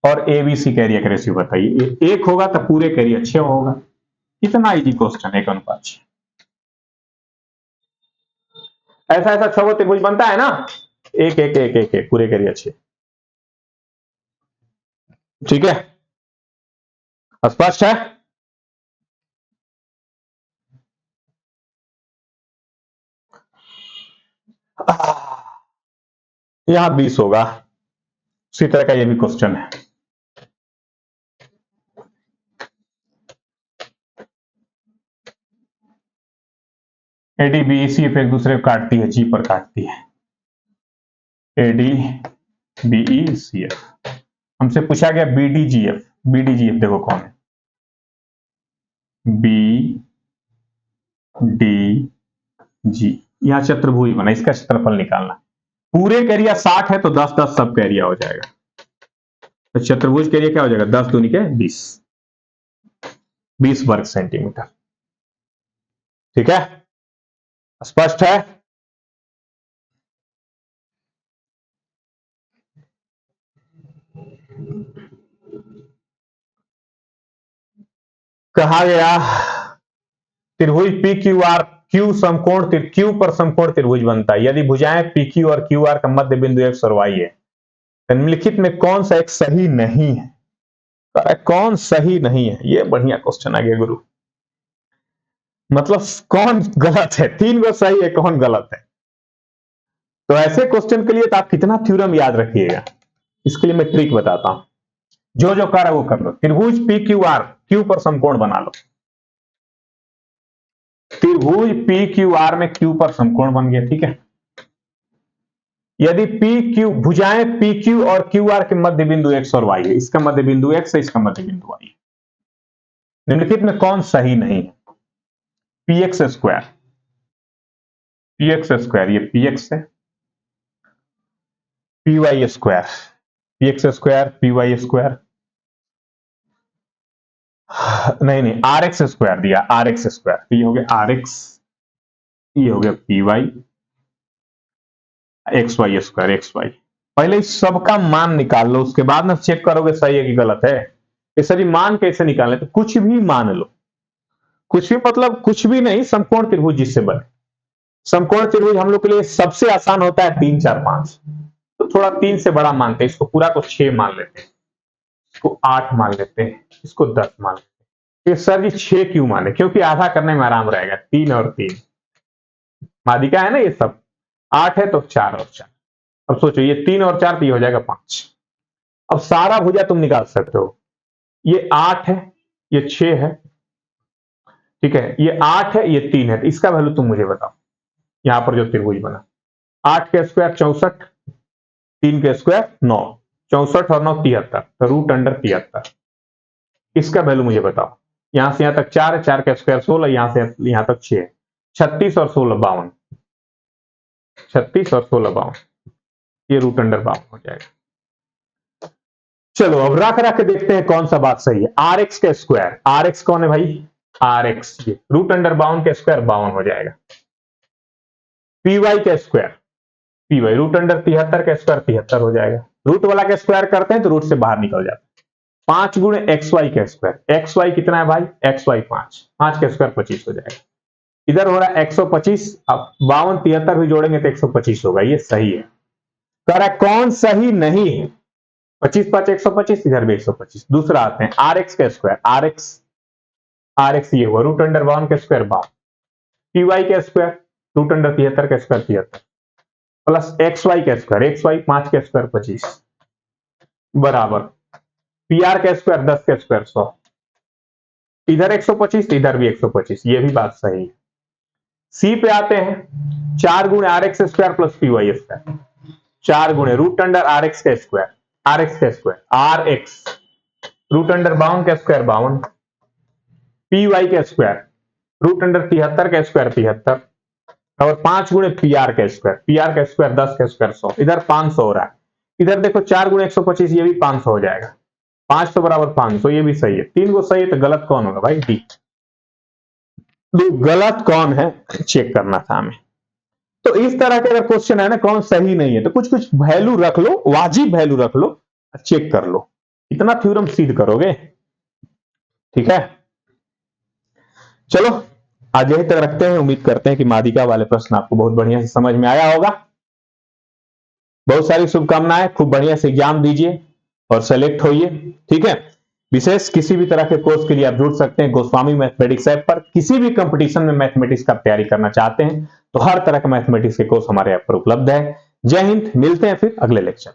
और एबीसी का एरिया का रेशियो बताइए। एक होगा तो पूरे का एरिया 6 होगा। कितना इजी क्वेश्चन है, 1:6। ऐसा ऐसा 6 त्रिभुज बनता है ना, एक एक एक एक, एक पूरे का एरिया 6। ठीक है, स्पष्ट है? यहां 20 होगा। उसी तरह का ये भी क्वेश्चन है। एडी बी सी एफ एक दूसरे को काटती है, जी पर काटती है। एडी बीई सी एफ, हमसे पूछा गया बीडीजीएफ, बीडीजीएफ देखो कौन है, बी डी जी, यहां चतुर्भुज बना, इसका क्षेत्रफल निकालना। पूरे का एरिया 60 है तो 10 10 सब का एरिया हो जाएगा, तो चतुर्भुज के एरिया क्या हो जाएगा? 10 दूनी के 20, 20 वर्ग सेंटीमीटर। ठीक है, स्पष्ट है? कहा गया त्रिभुज पी क्यू आर क्यू समकोण क्यू पर समकोण त्रिभुज बनता है यदि भुजाएं पी क्यू और क्यू आर का मध्य बिंदु एक्स और वाई है। निम्नलिखित में कौन सा एक सही नहीं है? कौन सही नहीं है? ये बढ़िया क्वेश्चन आ गया गुरु। मतलब कौन गलत है? तीन गो सही है, कौन गलत है? तो ऐसे क्वेश्चन के लिए तो आप कितना थ्योरम याद रखिएगा। इसके लिए मैं ट्रिक बताता हूं, जो जो कर है वो कर लो। त्रिभुज पी क्यू आर क्यू पर समकोण बना लो। त्रिभुज पी क्यू आर में क्यू पर समकोण बन गया, ठीक है। यदि पी क्यू भुजाएं पी क्यू और क्यू आर के मध्य बिंदु एक्स और वाई है, इसका मध्य बिंदु एक्स है, इसका मध्य बिंदु वाई है, निम्नलिखित में कौन सही नहीं है? P X square, P X square ये पी एक्स है, P Y square, P X square P Y square, नहीं आर एक्स स्क्वायर दिया, आर एक्स स्क्वायर, ये हो गया आर एक्स, ये हो गया P Y X Y square X Y. पहले इस सबका मान निकाल लो, उसके बाद ना चेक करोगे सही है कि गलत है। ये सभी मान कैसे निकालें? तो कुछ भी मान लो, कुछ भी मतलब कुछ भी नहीं, समकोण त्रिभुज जिससे बने। समकोण त्रिभुज हम लोग के लिए सबसे आसान होता है 3 4 5, तो थोड़ा 3 से बड़ा मानते हैं, इसको पूरा को 6 मान लेते हैं, इसको 8 मान लेते हैं, इसको 10 मान लेते हैं। ये सर जी 6 क्यों माने? क्योंकि आधा करने में आराम रहेगा, 3 और 3 मादिका है ना ये सब। 8 है तो 4 और 4, अब सोचो ये 3 और 4 तो ये हो जाएगा 5। अब सारा भुजा तुम निकाल सकते हो, ये 8 है, ये 6 है, ठीक है, ये 8 है, ये 3 है, तो इसका वैल्यू तुम मुझे बताओ। यहां पर जो त्रिभुज बना 8 के स्क्वायर 64, 3 के स्क्वायर 9, 64 और 9 73, तो रूट अंडर 73, इसका वैल्यू मुझे बताओ। यहां से यहां तक 4 है, 4 का स्क्वायर 16, यहां से यहां तक 6 है, 36 और 16 52, 36 और 16 52, ये रूट अंडर 52 हो जाएगा। चलो अब रख रख के देखते हैं कौन सा बात सही है। आर एक्स का स्क्वायर, आर एक्स कौन है भाई? आर एक्स, ये रूट अंडर 52 के स्क्वायर 52 हो जाएगा। पी वाई का square, P Y root under 73 का स्क्वायर 73 हो जाएगा। रूट वाला का स्क्वायर करते हैं तो रूट से बाहर निकल जाता है। 5 गुणे एक्स वाई का स्क्वायर, एक्स वाई कितना है भाई? एक्स वाई 5, 5 का स्क्वायर 25 हो जाएगा। इधर हो रहा है 125, अब 52 73 भी जोड़ेंगे तो 125 होगा, ये सही है। कह रहा है कौन सही नहीं है? 25 5 125, इधर भी 125। दूसरा आते हैं आर एक्स का स्क्वायर, आर एक्स ये हुआ रूट अंडर 52 का स्क्वायर 52, पी वाई का स्क्वायर रूट अंडर 73 का स्क्वायर 73, प्लस एक्स वाई का स्क्वायर, एक्स वाई 5 का स्क्वायर 25, बराबर पी आर का स्क्वायर 10 का स्क्वायर 100, इधर 125 इधर भी 125, ये भी बात सही है। सी पे आते हैं, 4 गुणे R X square plus P Y square, 4 गुणे रूट अंडर आर एक्स का स्क्वायर, आर एक्स का square R X root under 52 का स्क्वायर 52, पी वाई का स्क्वायर रूट अंडर 73 का स्क्वायर 73, और 5 गुणे पी आर का स्क्वायर, पी आर का स्क्वायर 10 का स्क्वायर 100, इधर 500 हो रहा है। इधर देखो 4 गुणे 125, ये भी 500 हो जाएगा, 500 बराबर 500, ये भी सही है। 3 को सही है तो गलत कौन होगा भाई? डी। गलत कौन है चेक करना था हमें। तो इस तरह के अगर क्वेश्चन है ना, कौन सही नहीं है, तो कुछ कुछ वैल्यू रख लो, वाजिब वैल्यू रख लो, चेक कर लो, इतना थ्योरम सिद्ध करोगे, ठीक है। चलो आज यही तक रखते हैं। उम्मीद करते हैं कि मादिका वाले प्रश्न आपको बहुत बढ़िया से समझ में आया होगा। बहुत सारी शुभकामनाएं, खूब बढ़िया से एग्जाम दीजिए और सेलेक्ट होइए, ठीक है। विशेष किसी भी तरह के कोर्स के लिए आप जुड़ सकते हैं गोस्वामी मैथमेटिक्स ऐप पर। किसी भी कंपटीशन में मैथमेटिक्स का तैयारी करना चाहते हैं तो हर तरह का मैथमेटिक्स के कोर्स हमारे ऐप पर उपलब्ध है। जय हिंद, मिलते हैं फिर अगले लेक्चर।